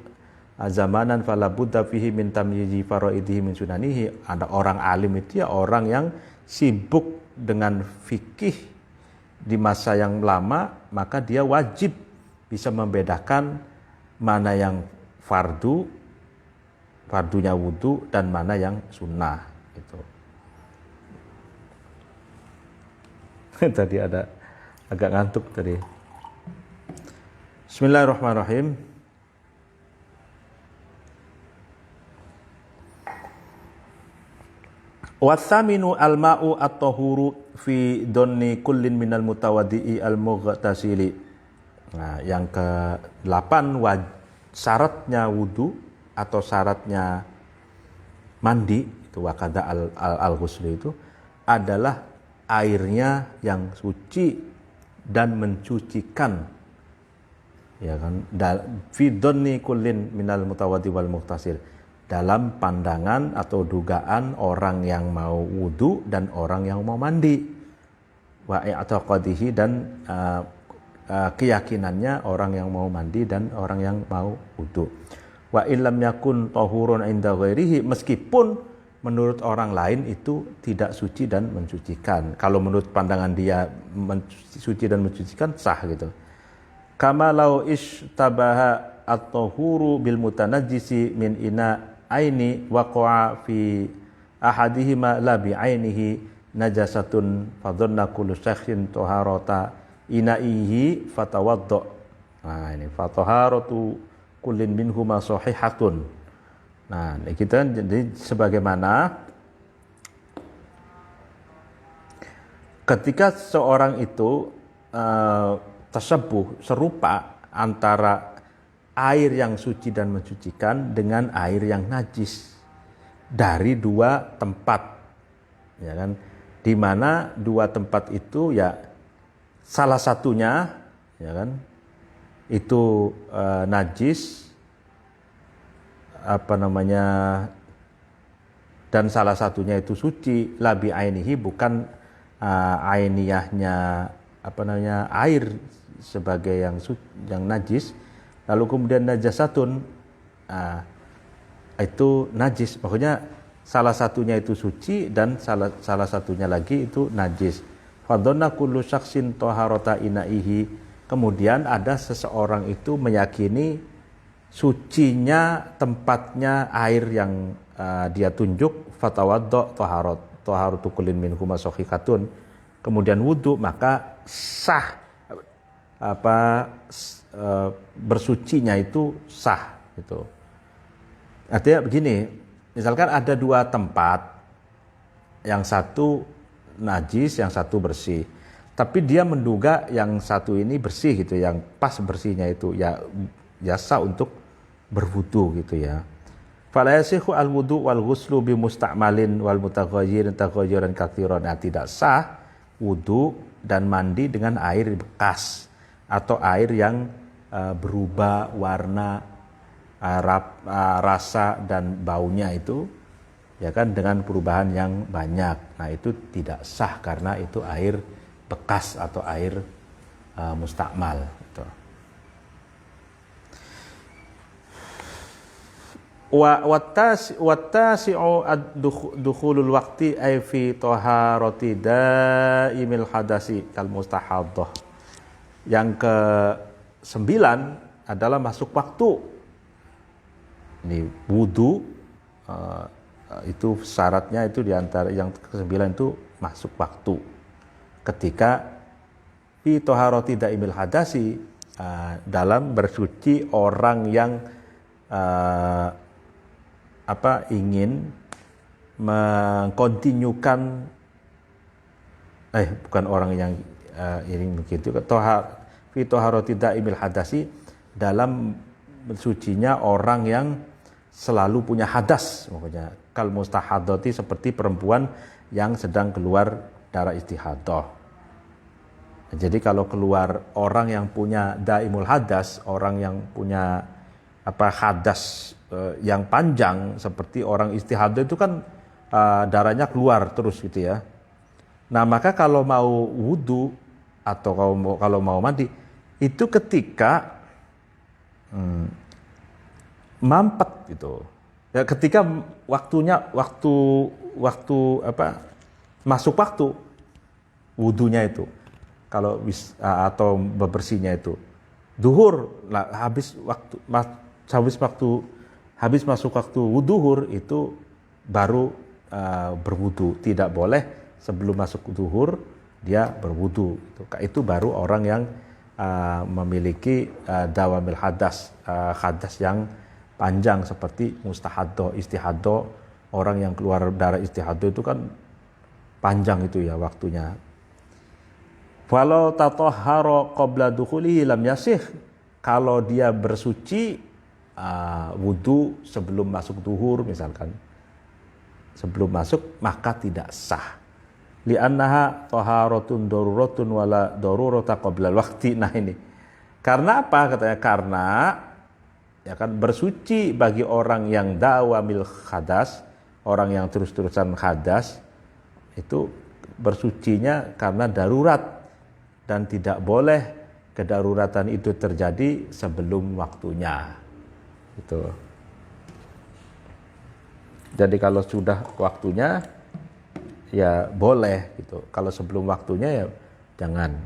zamanan fala budda fihi min tamyizi faraidihi min sunanihi. Ada orang alim itu ya orang yang sibuk dengan fikih di masa yang lama, maka dia wajib bisa membedakan mana yang fardunya wudu dan mana yang sunnah gitu. Tadi ada agak ngantuk tadi. Bismillahirrahmanirrahim. Wathaminu al-ma'u at-tahuru fi donni kullin minal mutawaddi'i al-mughtasili. Nah, yang ke-8 syaratnya wudu atau syaratnya mandi itu wakada al-ghusl itu adalah airnya yang suci dan mencucikan, ya kan, fi donni kullin minal mutawaddi wal mughtasil, dalam pandangan atau dugaan orang yang mau wudu dan orang yang mau mandi, wa i'taqadihi, dan keyakinannya orang yang mau mandi dan orang yang mau wudu. Wa illam yakun tahurun inda ghairihi, meskipun menurut orang lain itu tidak suci dan mencucikan. Kalau menurut pandangan dia suci dan mencucikan sah gitu. Kama law ishtabaha at-tahuru bil mutanajjisi min ina aini waqa'a fi ahadihima la bi ainihi najasatun fadhanna kullu shakhsin taharata inaihi fatawaddo. Nah, ini fataharatu kullin minhuma sahihatun. Nah, kita jadi sebagaimana ketika seorang itu tersebut serupa antara air yang suci dan mensucikan dengan air yang najis dari dua tempat, ya kan? Di mana dua tempat itu ya salah satunya, ya kan, itu najis, dan salah satunya itu suci, labi ainihi, bukan ainiyahnya air sebagai yang najis, lalu kemudian najasatun, itu najis, maksudnya salah satunya itu suci dan salah satunya lagi itu najis. Fadhonna kullu syaksin taharata inaihi, kemudian ada seseorang itu meyakini sucinya tempatnya air yang dia tunjuk, fatawaddo taharatu kullin minhuma sahihhatun, kemudian wudu, maka sah bersucinya itu sah gitu. Artinya begini, misalkan ada dua tempat, yang satu najis, yang satu bersih, tapi dia menduga yang satu ini bersih gitu, yang pas bersihnya itu ya sah untuk berwudu gitu ya. Fala yasihu al-wudu wal ghuslu bi musta'malin wal mutaghayyirin taghayyiran katsiran. Tidak sah wudu dan mandi dengan air bekas atau air yang berubah warna, rasa dan baunya itu, ya kan, dengan perubahan yang banyak. Nah, itu tidak sah karena itu air bekas atau air mustakmal gitu. Wattasi'u dukhulul waqti ay fi taharati daimil hadasi kal mustahadhah. Yang ke-9 adalah masuk waktu. Ini wudu, itu syaratnya itu diantara yang ke-9 itu masuk waktu. Ketika fi taharati daimil hadasi, dalam bersuci orang yang ingin mengkontinyukan, bukan orang yang ingin begitu, fi taharati daimil hadasi, dalam sucinya orang yang selalu punya hadas, makanya kal mustahadati, seperti perempuan yang sedang keluar darah istihadah. Jadi kalau keluar orang yang punya daimul hadas, orang yang punya hadas yang panjang, seperti orang istihadah itu kan darahnya keluar terus gitu ya. Nah, maka kalau mau wudu atau kalau mau mandi, itu ketika mampet gitu. Ya, ketika masuk waktu wudunya itu. Kalau atau bebersihnya itu duhur, habis masuk waktu duhur itu baru berwudu. Tidak boleh sebelum masuk duhur dia berwudu. Itu baru orang yang memiliki dawamil hadas yang panjang seperti mustahaddah, istihaddah. Orang yang keluar darah istihaddah itu kan panjang itu ya waktunya. Walau tatahhara qabla dukhulihi lam yasih. Kalau dia bersuci wudu sebelum masuk duhur misalkan, sebelum masuk, maka tidak sah. Li'annaha taharatun daruratun wala darurata qabla al-waqti. Nah ini. Karena apa katanya? Karena ya kan, bersuci bagi orang yang dawamil hadas, orang yang terus-terusan hadas, itu bersucinya karena darurat. Dan tidak boleh kedaruratan itu terjadi sebelum waktunya. Gitu. Jadi kalau sudah waktunya ya boleh gitu. Kalau sebelum waktunya ya jangan.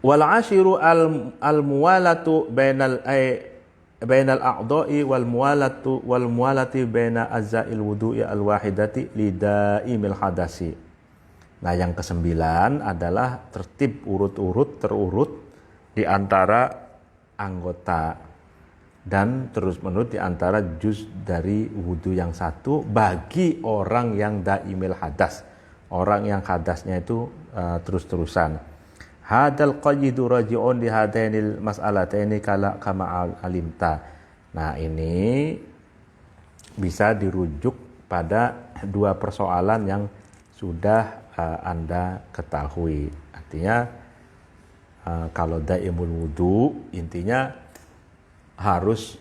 Wal ashiru al muwalatu bainal a'dha'i wal muwalati baina azza'il wudu'i al wahidati lidaimil hadasi. Nah, yang ke-9 adalah tertib terurut di antara anggota dan terus-menerus di antara juz dari wudu yang satu bagi orang yang daimil hadas, orang yang hadasnya itu terus-terusan. Hadal qayyidu raji'un li hadainil mas'alataini kama alimta. Nah, ini bisa dirujuk pada dua persoalan yang sudah Anda ketahui. Artinya kalau daimul wudu intinya harus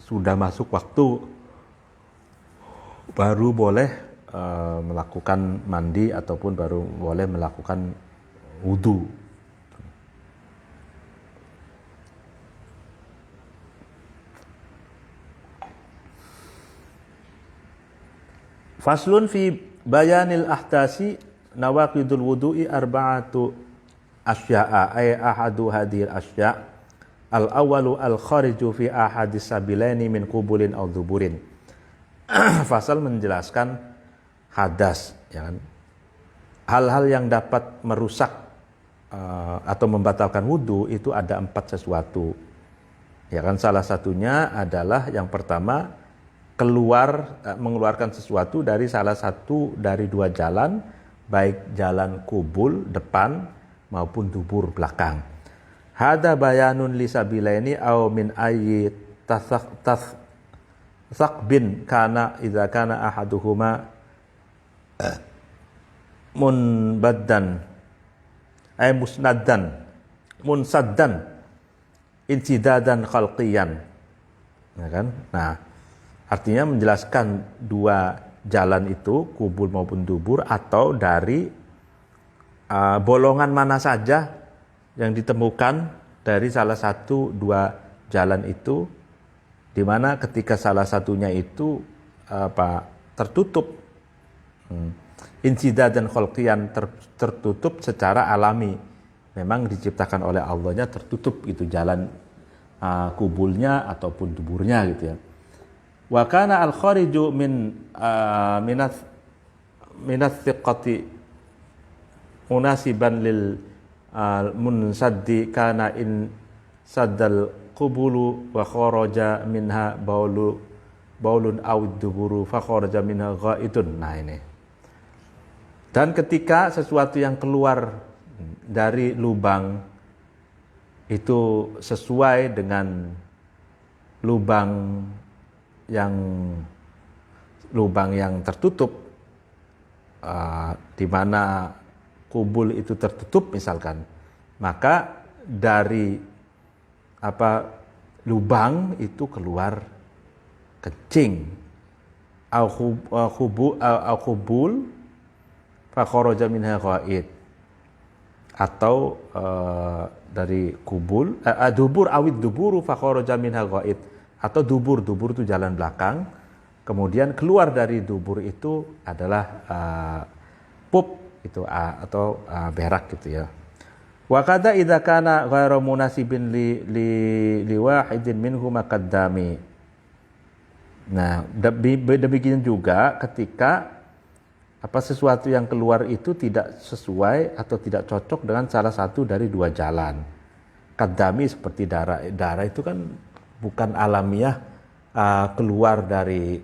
sudah masuk waktu baru boleh melakukan mandi ataupun baru boleh melakukan wudu. Faslun fi bayanil ahtasi nawaqidul wudu'i arba'atu asya'a ay ahadu hadhil asya' al awalu al khariju fi ahadis sabilaini min qubulin aw duburin. Fasal menjelaskan hadas, ya kan? Hal-hal yang dapat merusak atau membatalkan wudu itu ada 4 sesuatu. Ya kan, salah satunya adalah yang pertama mengeluarkan sesuatu dari salah satu dari 2 jalan, baik jalan kubul depan maupun dubur belakang. Hada bayanun li sabilaini aw min ayyi tasaqbin kana idza kana ahaduhuma munsaddan insidadan khalqiyan, ya kan? Nah, artinya menjelaskan 2 jalan itu, kubul maupun dubur, atau dari bolongan mana saja yang ditemukan dari salah satu 2 jalan itu, di mana ketika salah satunya itu tertutup, insida dan kholqiyan, tertutup secara alami, memang diciptakan oleh Allahnya tertutup itu jalan kubulnya ataupun duburnya gitu ya. Wa kana al-khariju minat thiqati munasiban lil munsaddi kana in saddal qubulu wa kharaja minha baulun aw duburu fa kharaja minha ghaitun. Nah, ini. Dan ketika sesuatu yang keluar dari lubang itu sesuai dengan lubang yang tertutup, di mana kubul itu tertutup misalkan, maka dari lubang itu keluar kencing, au khubul fa kharaja minha ghaid, atau dari kubul dubur awid duburu fa kharaja minha ghaid, atau dubur itu jalan belakang, kemudian keluar dari dubur itu adalah pup itu atau berak gitu ya. Wa qada idza kana ghairu munasibin li wahidin minhu maqaddami. Nah, demikian juga ketika sesuatu yang keluar itu tidak sesuai atau tidak cocok dengan salah satu dari 2 jalan. Qaddami seperti darah itu kan bukan alamiah keluar dari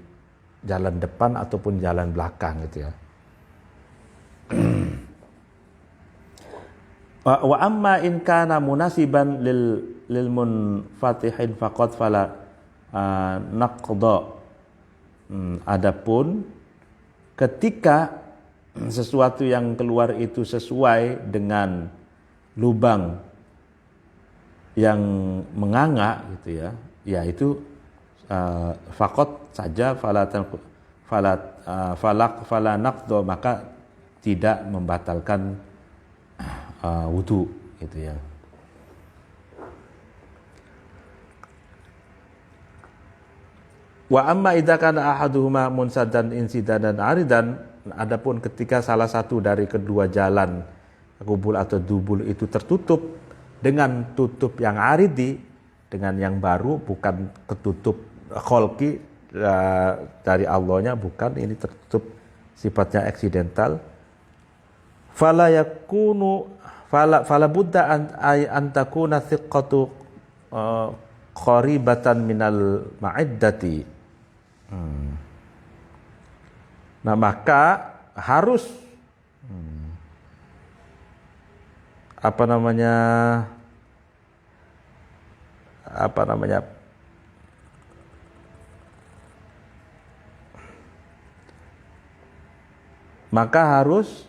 jalan depan ataupun jalan belakang gitu ya. Wa amma in kana munasiban lil munfatihin faqad fala naqda. Adapun ketika sesuatu yang keluar itu sesuai dengan lubang yang menganga gitu ya, yaitu faqat saja fala naqdo, maka tidak membatalkan wudu gitu ya. Wa amma idza kana ahaduhuma munsaddan insidadan aridan, adapun ketika salah satu dari kedua jalan kubul atau dubul itu tertutup dengan tutup yang aridi, dengan yang baru, bukan ketutup kholqi dari Allahnya, bukan, ini tertutup sifatnya eksidental. Fala yakunu fala budda an takuna thiqatu qaribatan minal ma'iddati. Nah, maka harus apa namanya maka harus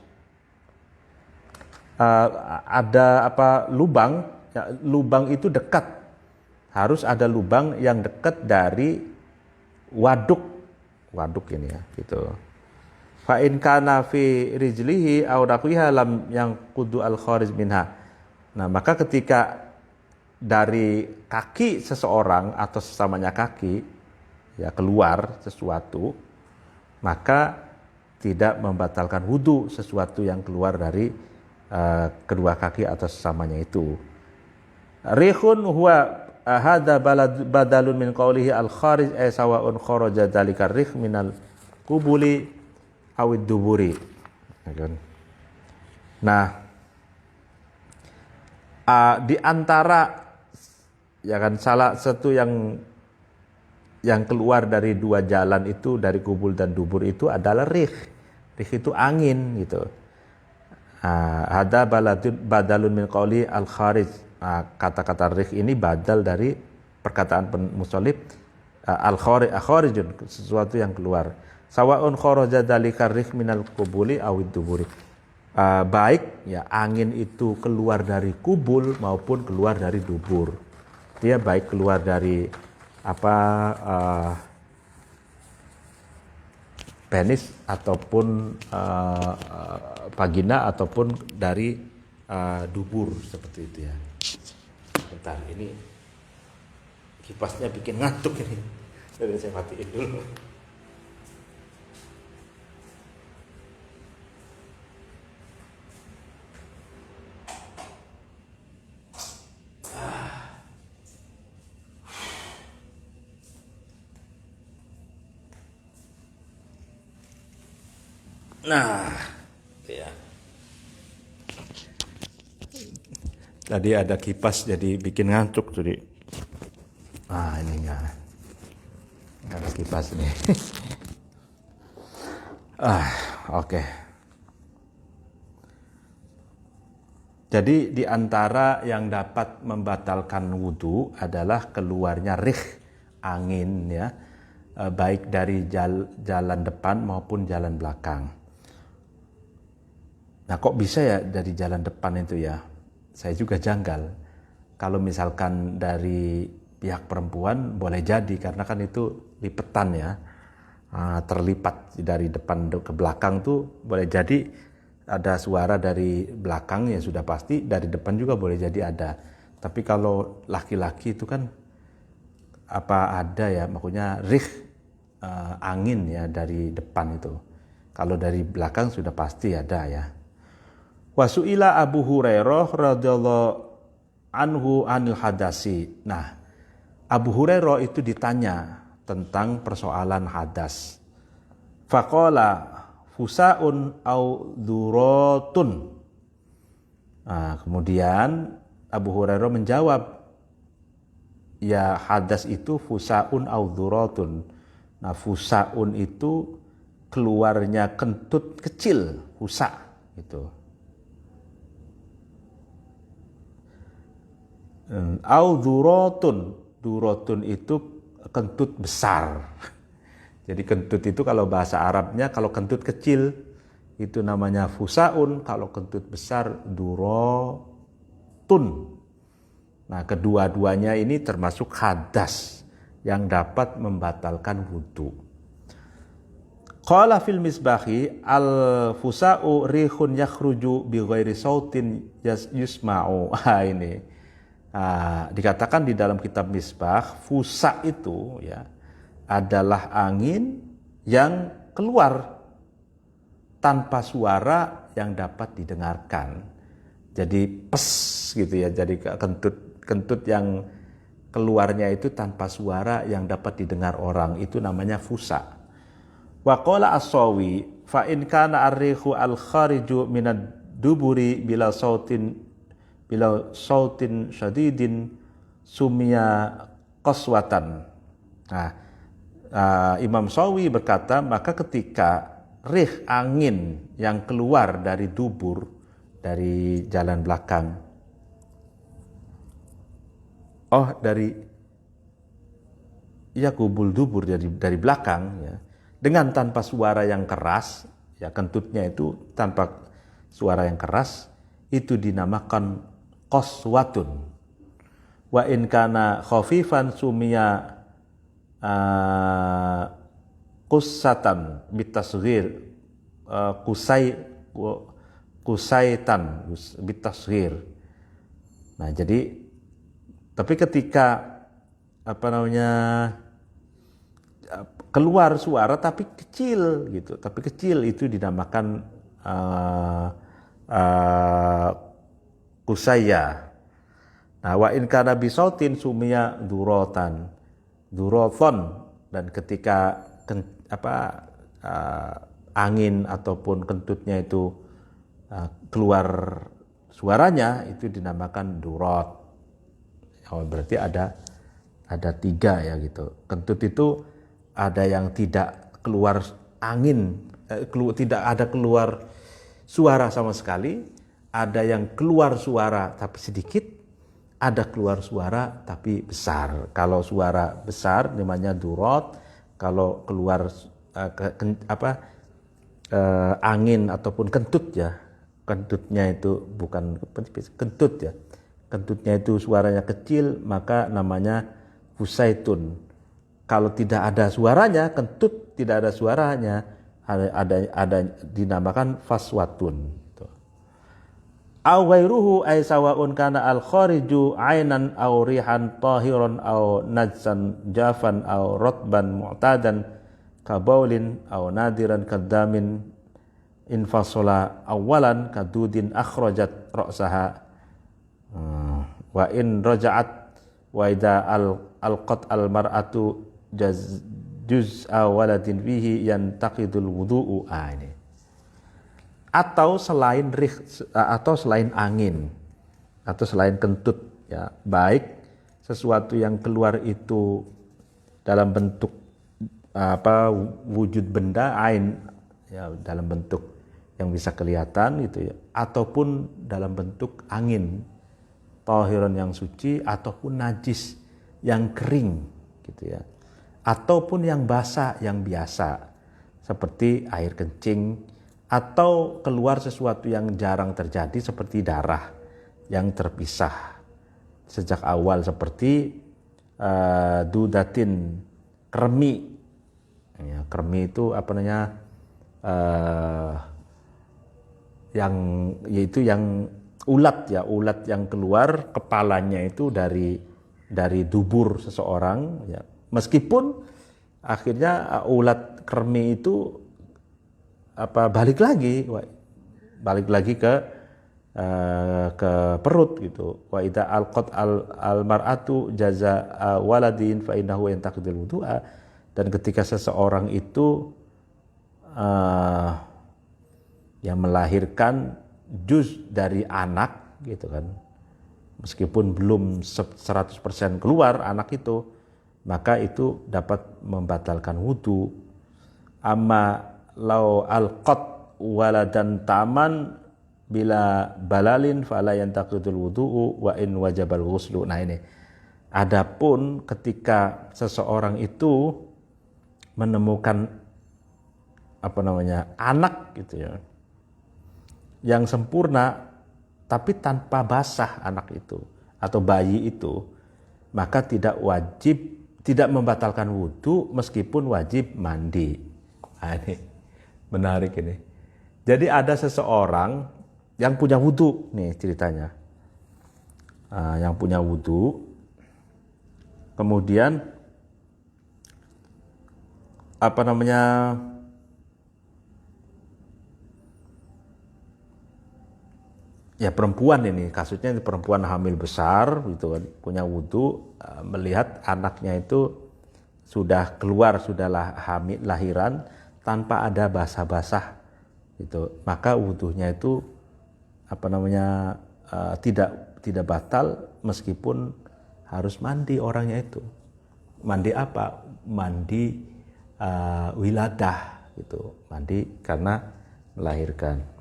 ada lubang, ya, lubang itu dekat, harus ada lubang yang dekat dari waduk ini ya, gitu. Fa in kana fi rijlihi aw naqwiha lam yang kudu al kharij minha. Nah, maka ketika dari kaki seseorang atau sesamanya kaki ya keluar sesuatu, maka tidak membatalkan wudu sesuatu yang keluar dari kedua kaki atau sesamanya itu. Rihun huwa hadza badalun min qawlihi al kharij ay sawa'un kharaja dzalika rih minal qubuli awid duburi. Nah, di antara ya kan salah satu yang keluar dari dua jalan itu, dari kubul dan dubur itu adalah rih. Rih itu angin gitu. Ada badalun min qawli al kharij. Kata-kata rih ini badal dari perkataan musannif al kharijun, sesuatu yang keluar. Sawa'un kharaja dzalika rih minal qubuli awid duburi. Baik ya angin itu keluar dari kubul maupun keluar dari dubur. Dia baik keluar dari penis ataupun vagina ataupun dari dubur, seperti itu ya. Bentar, ini kipasnya bikin ngantuk ini. Jadi saya matiin dulu. Nah, ya. Tadi ada kipas jadi bikin ngantuk tadi. Ini enggak ada kipas nih. Oke. Jadi di antara yang dapat membatalkan wudu adalah keluarnya rih, angin ya, baik dari jalan depan maupun jalan belakang. Nah, kok bisa ya dari jalan depan itu ya? Saya juga janggal. Kalau misalkan dari pihak perempuan boleh jadi, karena kan itu lipetan ya, terlipat dari depan ke belakang tuh boleh jadi ada suara dari belakang ya sudah pasti, dari depan juga boleh jadi ada. Tapi kalau laki-laki itu kan ada ya, maksudnya rih, angin ya dari depan itu. Kalau dari belakang sudah pasti ada ya. Wasu'ila Abu Hurairah radhiyallahu anhu anil hadasi. Nah, Abu Hurairah itu ditanya tentang persoalan hadas. Faqala fusa'un au duratun. Nah, kemudian Abu Hurairah menjawab, ya hadas itu fusa'un au duratun. Nah, fusa'un itu keluarnya kentut kecil, fusa gitu. Au durotun itu kentut besar. Jadi kentut itu kalau bahasa Arabnya, kalau kentut kecil itu namanya fusaun, kalau kentut besar durotun. Nah, kedua-duanya ini termasuk hadas yang dapat membatalkan wudu. Qala fil misbahi al fusa'u rihun yakhruju bi ghairi sautin yusma'u. Ini dikatakan di dalam kitab Misbah, fusa itu ya adalah angin yang keluar tanpa suara yang dapat didengarkan. Jadi pes gitu ya, jadi kentut yang keluarnya itu tanpa suara yang dapat didengar orang, itu namanya fusa. Wa qala as-Sawi fa in kana ar-rihu al-khariju minad duburi bila sautin bila sautin syadidin sumia qaswatan. Nah, Imam Shawi berkata, maka ketika rih angin yang keluar dari dubur, dari jalan belakang, kubul dubur dari belakang, ya, dengan tanpa suara yang keras, ya, kentutnya itu tanpa suara yang keras, itu dinamakan qaswatun. Wa in kana khafifan sumia kusatan bitasghir, kusaitan bitasghir. Nah, jadi tapi ketika keluar suara tapi kecil gitu, itu dinamakan kusaya. Nah, wa in kana bisautin sumia durotan, dan ketika angin ataupun kentutnya itu keluar suaranya, itu dinamakan durot. Berarti ada 3 ya gitu. Kentut itu ada yang tidak keluar angin, tidak ada keluar suara sama sekali, ada yang keluar suara tapi sedikit, ada keluar suara tapi besar. Kalau suara besar namanya durot, kalau keluar angin ataupun kentut, ya, kentutnya itu bukan kentut, ya, kentutnya itu suaranya kecil, maka namanya fusaitun. Kalau tidak ada suaranya, kentut tidak ada suaranya, ada dinamakan faswatun. Aw ghairuhu ay sawaun kana al khariju ainan aw rihan tahiran aw najsan jafan aw rotban mu'tadan kabaulin aw nadiran kadamin infasala awalan kadudin akhrajat ra'saha wa in raja'at wa idza alqat al mar'atu juz'a waladin fihi yantaqidul wudu'u. Ini atau selain angin atau selain kentut, ya, baik sesuatu yang keluar itu dalam bentuk wujud benda ain, ya, dalam bentuk yang bisa kelihatan gitu, ya, ataupun dalam bentuk angin tahiran yang suci, ataupun najis yang kering gitu, ya, ataupun yang basah yang biasa seperti air kencing, atau keluar sesuatu yang jarang terjadi seperti darah yang terpisah sejak awal seperti dudatin, kremi, ya, kremi itu yang ulat, ya, ulat yang keluar kepalanya itu dari dubur seseorang, ya, meskipun akhirnya ulat kremi itu balik lagi ke perut gitu. Wa idza alqat al mar'atu jaza waladin fa innahu yantaqidul wudu'a. Dan ketika seseorang itu yang melahirkan juz dari anak gitu kan, meskipun belum 100% keluar anak itu, maka itu dapat membatalkan wudu. Amma lau alqat waladan taman bila balalin fala yantaqidul wudu'u wa in wajabal ghuslu. Nah, ini adapun ketika seseorang itu menemukan anak gitu, ya, yang sempurna tapi tanpa basah anak itu atau bayi itu, maka tidak membatalkan wudu meskipun wajib mandi. Nah, ini menarik ini. Jadi ada seseorang yang punya wudu, nih ceritanya. Yang punya wudu, kemudian ya, perempuan ini, kasusnya perempuan hamil besar gitu kan, punya wudu, melihat anaknya itu sudah keluar, sudah hamil, lahiran tanpa ada basah-basah gitu, maka wudunya itu tidak batal meskipun harus mandi orangnya itu. Mandi apa? Mandi wiladah gitu. Mandi karena melahirkan.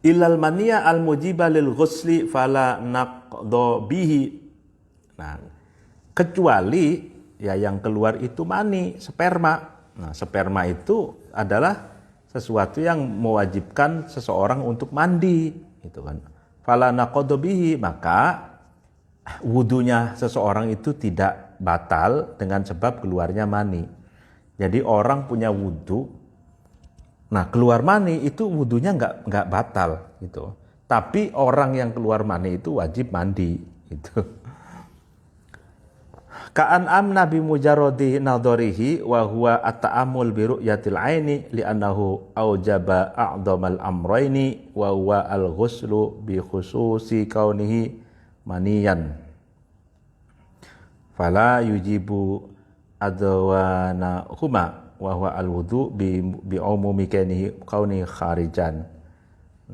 Illal maniya al mujiba lil ghusli fala naqdo bihi. Nah, kecuali ya yang keluar itu mani, sperma. Nah, sperma itu adalah sesuatu yang mewajibkan seseorang untuk mandi, gitu kan. Fala naqdo bihi, maka wudunya seseorang itu tidak batal dengan sebab keluarnya mani. Jadi orang punya wudu, nah keluar mani itu wudunya nggak batal gitu. Tapi orang yang keluar mani itu wajib mandi gitu. Ka'an amna bi mujarradi nadharihi wa huwa at-ta'ammul bi ru'yatil aini li'annahu aujaba a'dhamal amrayni wa huwa al-ghuslu bi khususi kaunihi maniyan. Fala yujibu adwana huma wa huwa al-wudu bi umumi kauni kharijan.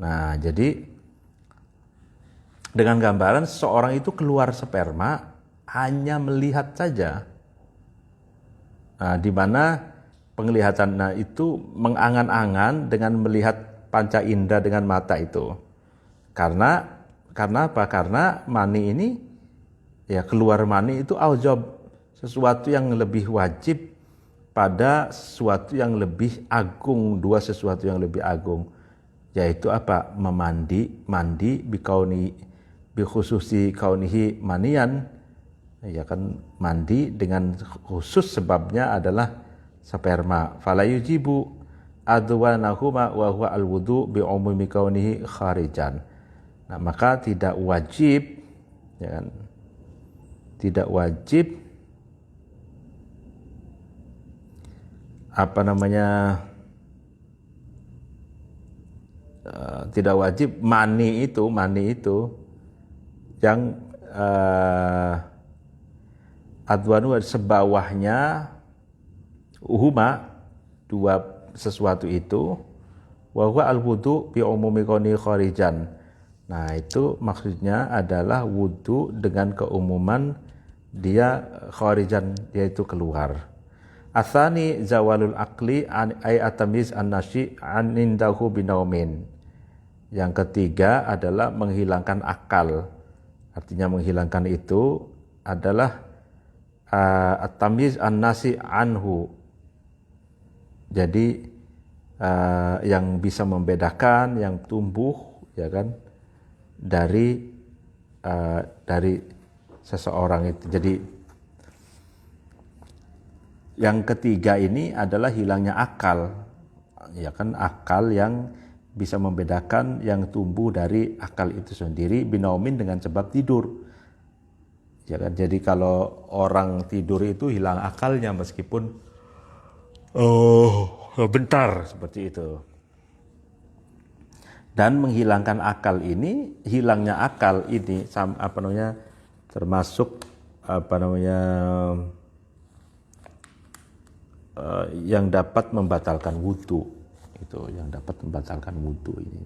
Nah, jadi dengan gambaran seseorang itu keluar sperma hanya melihat saja. Nah, di mana penglihatan itu mengangan-angan dengan melihat panca indera dengan mata itu. Karena apa? Karena mani ini ya keluar mani itu aujab, sesuatu yang lebih wajib pada sesuatu yang lebih agung, dua sesuatu yang lebih agung, yaitu apa? Mandi bi khususi kaunihi manian, ya kan, mandi dengan khusus sebabnya adalah sperma. Fala yujibu adwanahuma wa huwa alwudu bi umumi kaunihi kharijan. Nah, maka tidak wajib, ya kan, tidak wajib tidak wajib mani itu yang adwanu sebawahnya uhuma, dua sesuatu itu, wa huwa al-wudu bi umumi kauni kharijan. Nah, itu maksudnya adalah wudu dengan keumuman dia kharijan, yaitu keluar. Atsani zawalul aqli ay atamiz an-nashi anindahu binaumin. Yang ketiga adalah menghilangkan akal. Artinya menghilangkan itu adalah at-tamiz an-nasi anhu. Jadi yang bisa membedakan, yang tumbuh, ya kan, dari seseorang itu. Jadi yang ketiga ini adalah hilangnya akal, ya kan, akal yang bisa membedakan yang tumbuh dari akal itu sendiri binaumin dengan sebab tidur. Ya kan, jadi kalau orang tidur itu hilang akalnya meskipun bentar, seperti itu. Dan menghilangkan akal ini, hilangnya akal ini termasuk yang dapat membatalkan wudu. Itu yang dapat membatalkan wudu ini.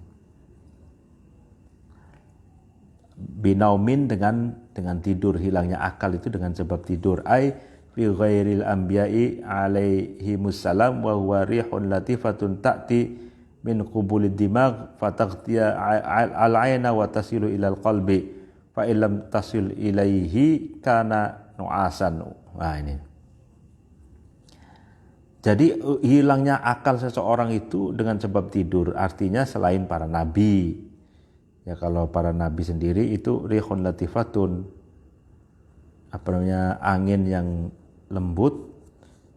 Binaumin dengan tidur, hilangnya akal itu dengan sebab tidur. Ai fi ghairil anbiya'i alaihimussalam wa huwa rihun latifatun ta'ti min qubulid dimag fataghtiya al-aina wa tasilu ilal qalbi fa illam tasil ilaihi kana nu'asan. Nah, ini. Jadi hilangnya akal seseorang itu dengan sebab tidur, artinya selain para nabi. Ya, kalau para nabi sendiri itu rihun latifatun, angin yang lembut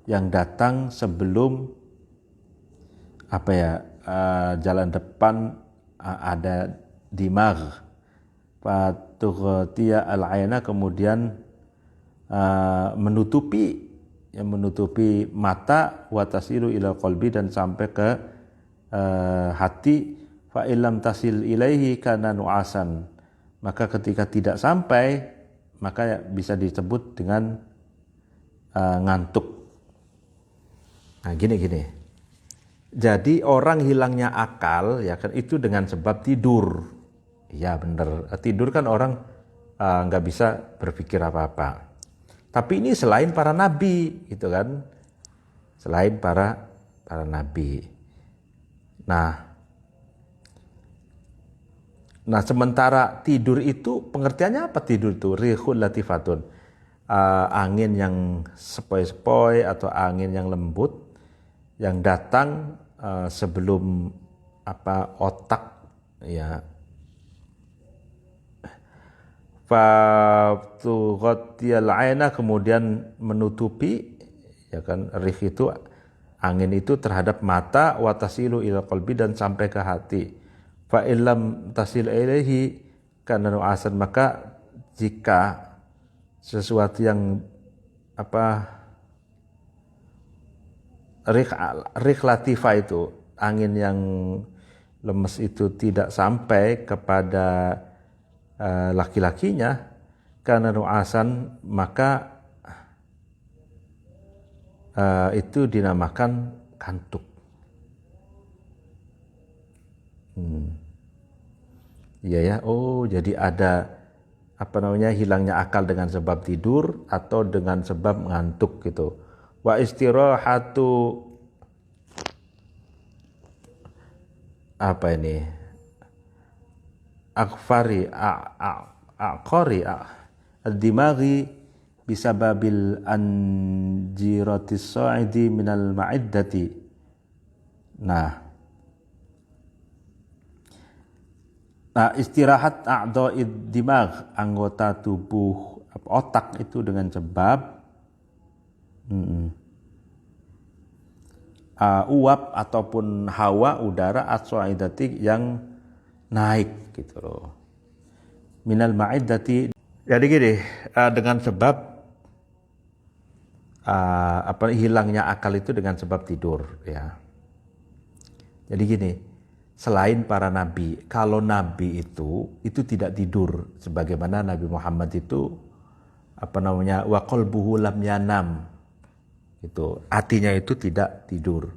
yang datang sebelum jalan depan ada dimagh. Fatughtiya al-aina, kemudian menutupi mata, watasilu ila qalbi, dan sampai ke hati. fa illam tasil ilaihi kana nu'asan. Maka ketika tidak sampai, maka bisa disebut dengan ngantuk. Nah, gini. Jadi orang hilangnya akal ya kan itu dengan sebab tidur. Iya benar. Tidur kan orang nggak bisa berpikir apa-apa. Tapi ini selain para nabi, gitu kan? Selain para nabi. Nah, sementara tidur itu pengertiannya apa tidur itu? Rihul latifatun. Angin yang sepoi-sepoi atau angin yang lembut yang datang sebelum otak ya. Fatughattiyal aina, kemudian menutupi ya kan, rih itu angin itu terhadap mata, watasilu ila qalbi, dan sampai ke hati. Fa illam tasil ilaihi kana nu'asan, maka jika sesuatu yang rih latifah itu, angin yang lemes itu tidak sampai kepada laki-lakinya, karena nu'asan, maka itu dinamakan kantuk. Iya ya. Oh, jadi ada hilangnya akal dengan sebab tidur atau dengan sebab ngantuk gitu. Wa istirahatu akfari aqari ad-dimaghi bisababil anjiratis sa'idi minal ma'iddati. Nah, istirahat a'dha'id dimagh, anggota tubuh otak itu dengan sebab uap ataupun hawa udara as-sa'idati yang naik gitu loh. Minal ma'iddati. Jadi gini, dengan sebab hilangnya akal itu dengan sebab tidur ya. Jadi gini, selain para nabi, kalau nabi itu tidak tidur, sebagaimana Nabi Muhammad itu wa qalbuhu lam yanam, gitu, hatinya itu tidak tidur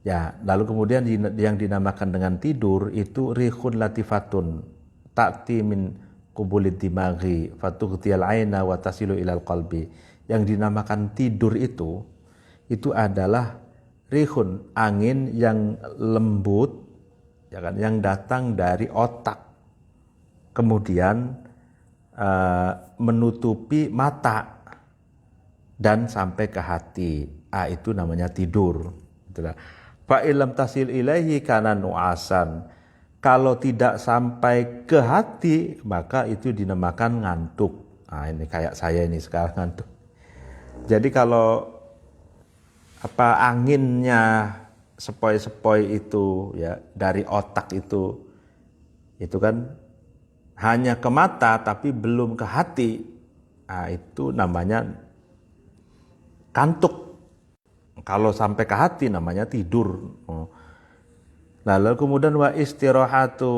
ya. Lalu kemudian yang dinamakan dengan tidur itu rihun latifatun ta'ti min qubulid dimaghi fatughtial aina wa tasilu ilal qalbi. Yang dinamakan tidur itu adalah rihun, angin yang lembut ya kan, yang datang dari otak kemudian menutupi mata dan sampai ke hati. Itu namanya tidur. Fa illam tasil ilaihi kana nu'asan. Kalau tidak sampai ke hati, maka itu dinamakan ngantuk. Ini kayak saya ini sekarang ngantuk. Jadi kalau anginnya sepoi-sepoi itu ya dari otak itu kan hanya ke mata tapi belum ke hati, itu namanya kantuk. Kalau sampai ke hati namanya tidur. Lalu kemudian wa istirahatu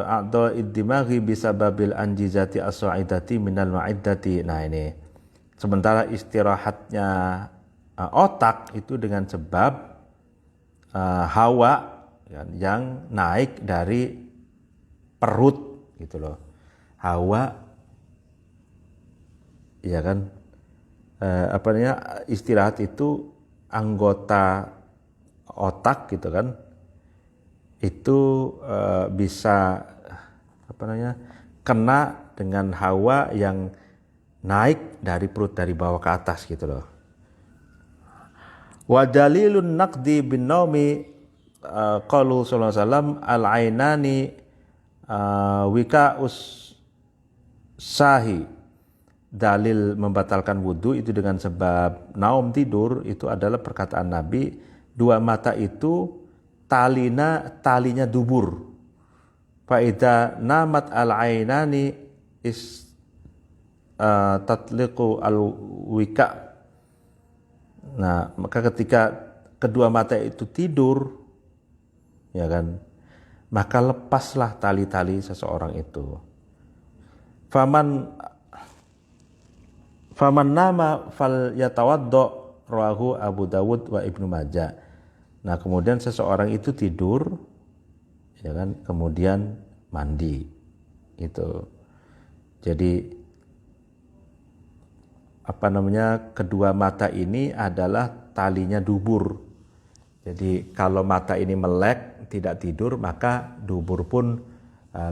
a'dha'id dimaghi bisababil anjizati as-sa'idati minal ma'iddati. Nah ini, sementara istirahatnya otak itu dengan sebab hawa yang naik dari perut gitu loh. Hawa ya kan, istirahat itu anggota otak gitu kan, itu bisa kena dengan hawa yang naik dari perut dari bawah ke atas gitu loh. Wa dalilun naqdi bin naumi qalu sallallahu alaihi wasallam al-ainani wika'us sahi. Dalil membatalkan wudu itu dengan sebab naum, tidur, itu adalah perkataan Nabi, dua mata itu talinya dubur. Fa idza namat al-ainani tatliqu al-wika. Nah, maka ketika kedua mata itu tidur ya kan, maka lepaslah tali-tali seseorang itu. Faman nama fal yatawaddo rawahu Abu Dawud wa Ibnu Majah. Nah, kemudian seseorang itu tidur, ya kan, kemudian mandi. Itu. Jadi kedua mata ini adalah talinya dubur. Jadi kalau mata ini melek, tidak tidur, maka dubur pun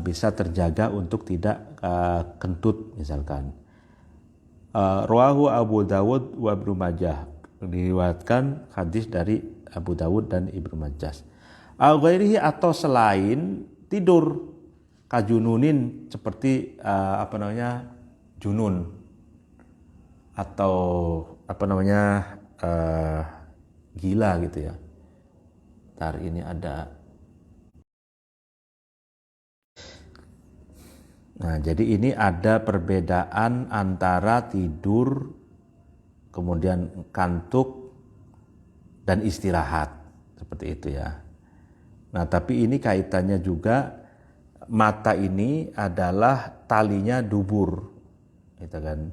bisa terjaga untuk tidak kentut misalkan. Rawahu Abu Dawud wa Ibnu Majah, diriwayatkan hadis dari Abu Dawud dan Ibnu Majah. Al-ghairihi atau selain tidur, kajununin seperti junun atau gila gitu ya. Ntar ini ada. Nah, jadi ini ada perbedaan antara tidur, kemudian kantuk, dan istirahat. Seperti itu ya. Nah, tapi ini kaitannya juga, mata ini adalah talinya dubur. Gitu kan.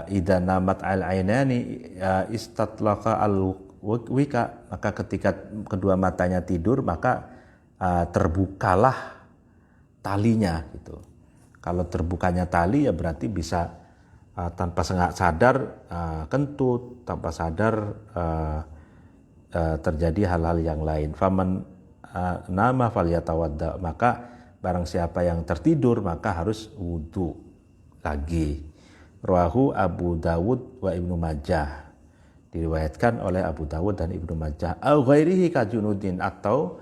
Idza namat al-ainani istatlaqa al-wika, maka ketika kedua matanya tidur, maka terbukalah talinya gitu. Kalau terbukanya tali ya berarti bisa tanpa sadar kentut, tanpa sadar terjadi hal-hal yang lain. Faman nama falyatawadda, maka barang siapa yang tertidur maka harus wudu lagi. Rawahu Abu Dawud wa Ibnu Majah, diriwayatkan oleh Abu Dawud dan Ibnu Majah. Au ghairihi kajunudin, atau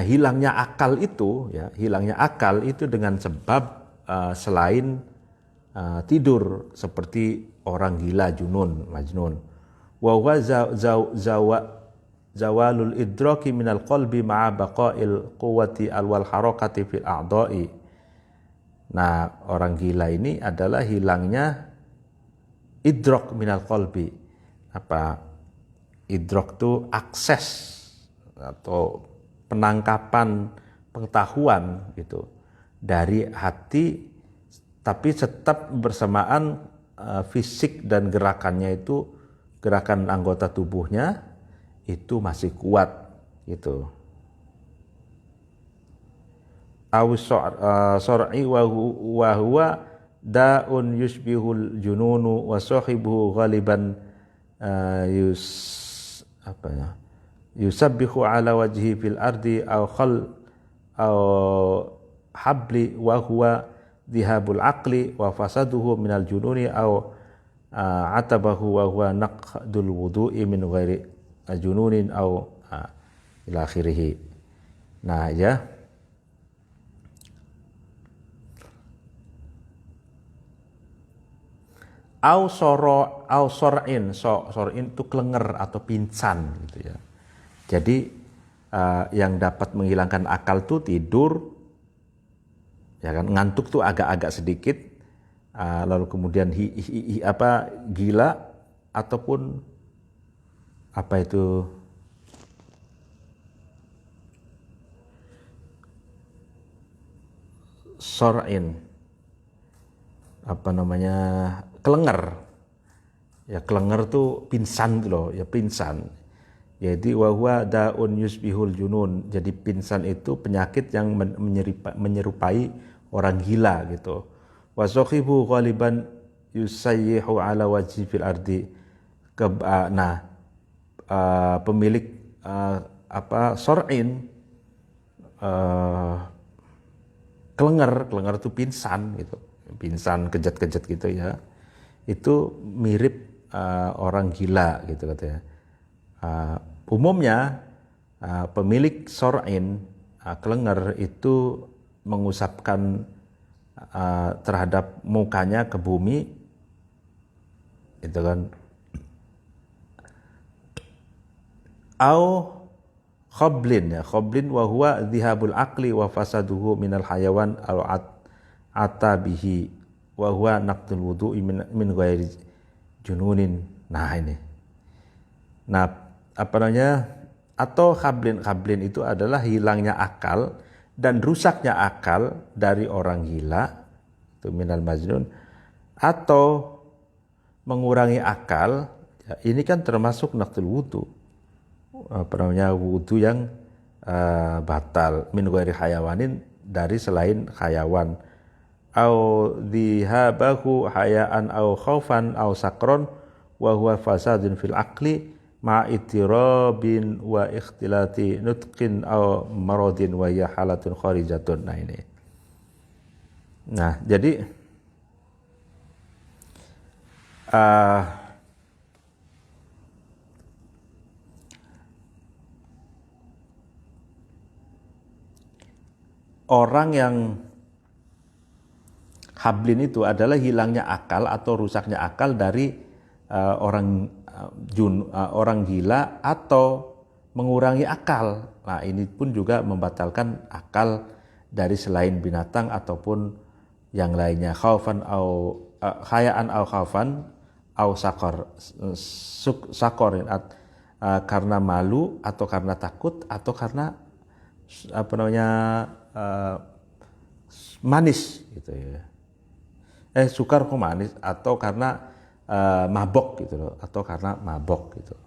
hilangnya akal itu ya, hilangnya akal itu dengan sebab selain tidur, seperti orang gila, junun, majnun. Wa huwa zawalul idraki minal qalbi ma'a baqa'il quwwati wal harakati fil a'dha'i. Nah, orang gila ini adalah hilangnya idrok minal qalbi. Idrok itu akses atau penangkapan pengetahuan gitu dari hati, tapi tetap bersamaan fisik dan gerakannya itu, gerakan anggota tubuhnya itu masih kuat gitu. Sor'i wa huwa da'un yushbihul jununu wa sahibuhu ghaliban yusabbihu ala wajhi fil ardi aw habli wa huwa dhihabul aqli wa fasaduhu minal jununi aw atabahu wa huwa naqdul wudu'i min ghairi jununin aw ila akhirih. Nah ya, sor'in itu klenger atau pingsan gitu ya. Jadi yang dapat menghilangkan akal tuh tidur, ya kan, ngantuk tuh agak-agak sedikit, lalu kemudian gila, ataupun sor'in, kelenger. Ya, kelenger tuh pingsan loh, ya pingsan. Jadi wa huwa da'un yusbihul junun. Jadi pingsan itu penyakit yang menyerupai orang gila gitu. Wa sahibu ghaliban yusayyihu ala wajhi fil ardi. Pemilik sor'in, kelenger itu pingsan gitu. Pingsan kejat-kejat gitu ya. Itu mirip orang gila gitu katanya. Umumnya pemilik sor'in, kelenger itu mengusapkan terhadap mukanya ke bumi, itu kan. Au khoblin, ya khoblin wa huwa dhihabul aqli wa fasaduhu minal hayawan al atabihi wa huwa naqdul wudu'i min ghairi jununin. Nah ini. Nah, atau khablin itu adalah hilangnya akal dan rusaknya akal dari orang gila, itu minal majnun, atau mengurangi akal, ya, ini kan termasuk naqdul wudu, wudu yang batal min ghairi hayawanin, dari selain hayawan, au dihabahu hayaan au khaufan au sakron wa huwa fasadun fil aqli ma itirabin wa ikhtilati nutqin au maradin wa ya halatun kharijatun. Nah ini. Nah, jadi orang yang hablin itu adalah hilangnya akal atau rusaknya akal dari orang gila atau mengurangi akal. Nah, ini pun juga membatalkan akal dari selain binatang ataupun yang lainnya. Khaufan au khayaan au khaufan au sakorin, karena malu atau karena takut atau karena manis gitu ya. Sukar kok manis, atau karena mabok gitu loh, atau karena mabok gitu.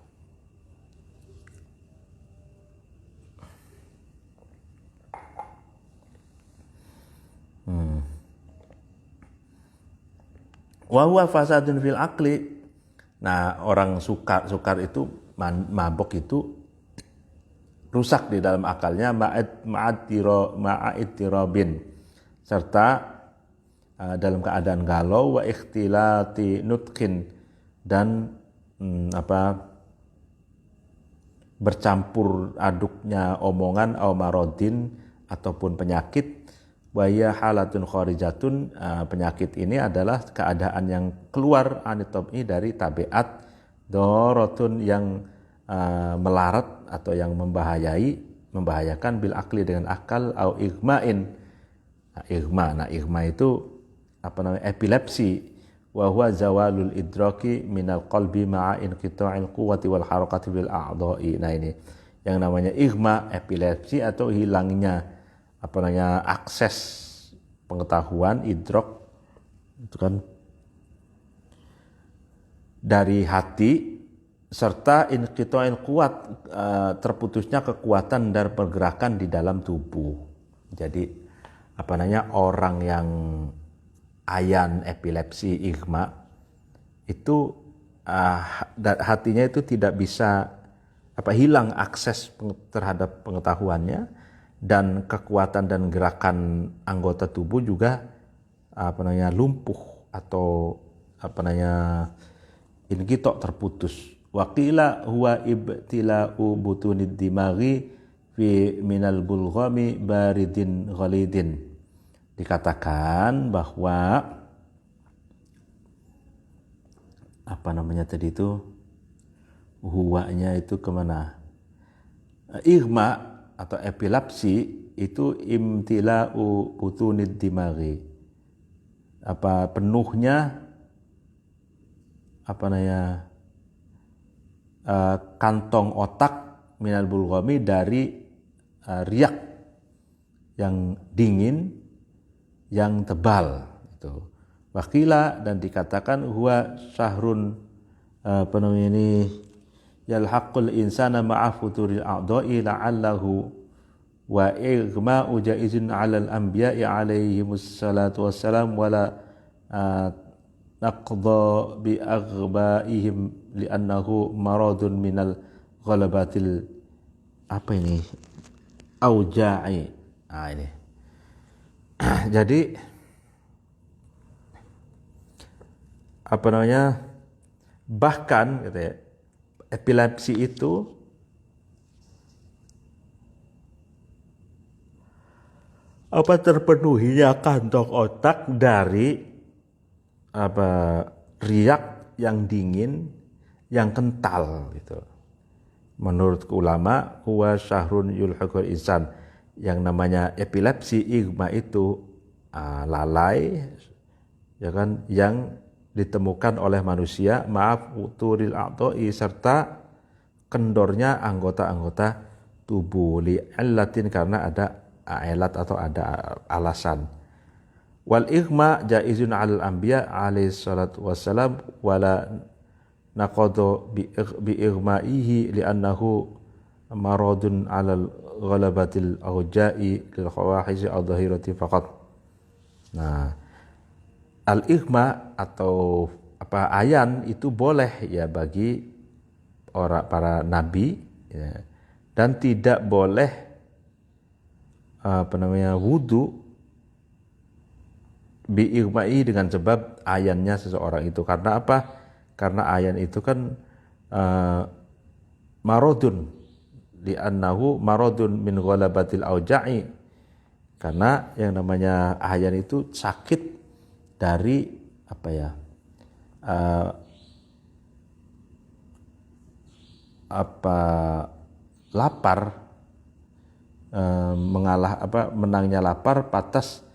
Wa huwa fasadun fil aqli. Nah, orang sukar itu mabok itu rusak di dalam akalnya, ma'atirabin, serta dalam keadaan galau, wa ikhtilati nutqin, dan bercampur aduknya omongan, au marodin, ataupun penyakit, wa ya halatun kharijatun, penyakit ini adalah keadaan yang keluar anitomi dari tabiat, dorotun yang melarat atau yang membahayakan bil akli dengan akal, au igma'in. Nah, igma itu epilepsi, wa huwa zawalul idraki minal qalbi ma'a inqita'il quwwati wal harakati bil a'dha'i. Nah, ini yang namanya igma, epilepsi, atau hilangnya akses pengetahuan, idrok itu kan dari hati, serta inqita'il quwat, terputusnya kekuatan dan pergerakan di dalam tubuh. Jadi orang yang ayan epilepsi, igma itu hatinya itu tidak bisa hilang akses terhadap pengetahuannya, dan kekuatan dan gerakan anggota tubuh juga lumpuh atau inqitok, terputus. Waqila huwa ibtila'u butunid dimaghi fi minal bulghami baridin ghalidin. Dikatakan bahwa tadi itu huwanya itu kemana? Igma atau epilepsi itu imtila'u butunid dimaghi, penuhnya kantong otak minal bulghami, dari riak yang dingin, yang tebal itu. Wakila, dan dikatakan huwa syahrun yalhaqul insana ma'a futuril a'dha'i la'allahu wa igma'u jaizun 'alal anbiya'i 'alaihimus salatu wassalam wala naqdha bi aghba'ihim li'annahu maradun minal ghalabatil auja'i. Nah, ini jadi bahkan gitu ya, epilepsi itu terpenuhinya kantong otak dari riak yang dingin, yang kental gitu. Menurut ulama, huwa syahrun yulhaqul insan, yang namanya epilepsi, igma itu lalai, ya kan, yang ditemukan oleh manusia, maaf uturil a'dha'i, serta kendornya anggota-anggota tubuh, li'illatin karena ada ilat atau ada alasan. Wal ighma jaizun 'alal anbiya alaihi salatu wassalam wala naqadu bi ighma'ihi li'annahu maradun 'alal ghalabatil awja'i lil khawahiz adh-dhahirati faqat. Nah, al-ighma atau ayan itu boleh ya bagi para nabi ya, dan tidak boleh wudu bi'igma'i dengan sebab ayannya seseorang itu. Karena apa? Karena ayan itu kan marodun, li'annahu marodun min ghalabatil auja'i. Karena yang namanya ayan itu sakit dari lapar, menangnya lapar patas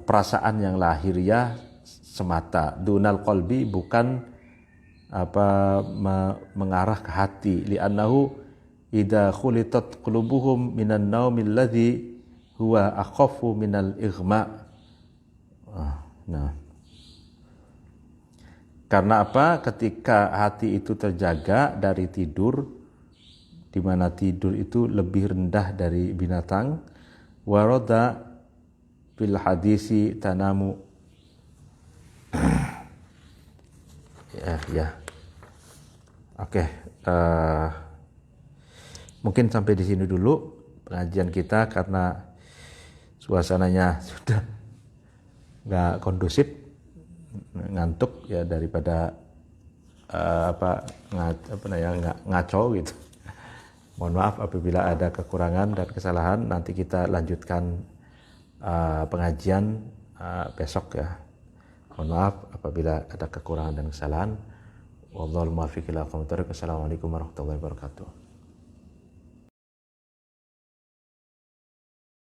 perasaan yang lahiriah semata, dunal qalbi, bukan mengarah ke hati. Li'annahu idza khulitat qulubuhum minan naumil ladzi huwa akhafu minal ighma. Nah, karena apa? Ketika hati itu terjaga dari tidur, di mana tidur itu lebih rendah dari binatang, warada fil hadisi tanamu. ya. Oke, mungkin sampai di sini dulu pengajian kita karena suasananya sudah nggak kondusif, ngantuk ya, daripada ngaco gitu. Mohon maaf apabila ada kekurangan dan kesalahan. Nanti kita lanjutkan pengajian besok ya. Mohon maaf apabila ada kekurangan dan kesalahan. Wallahul muwaffiq ila aqwamit thoriq. Assalamualaikum warahmatullahi wabarakatuh.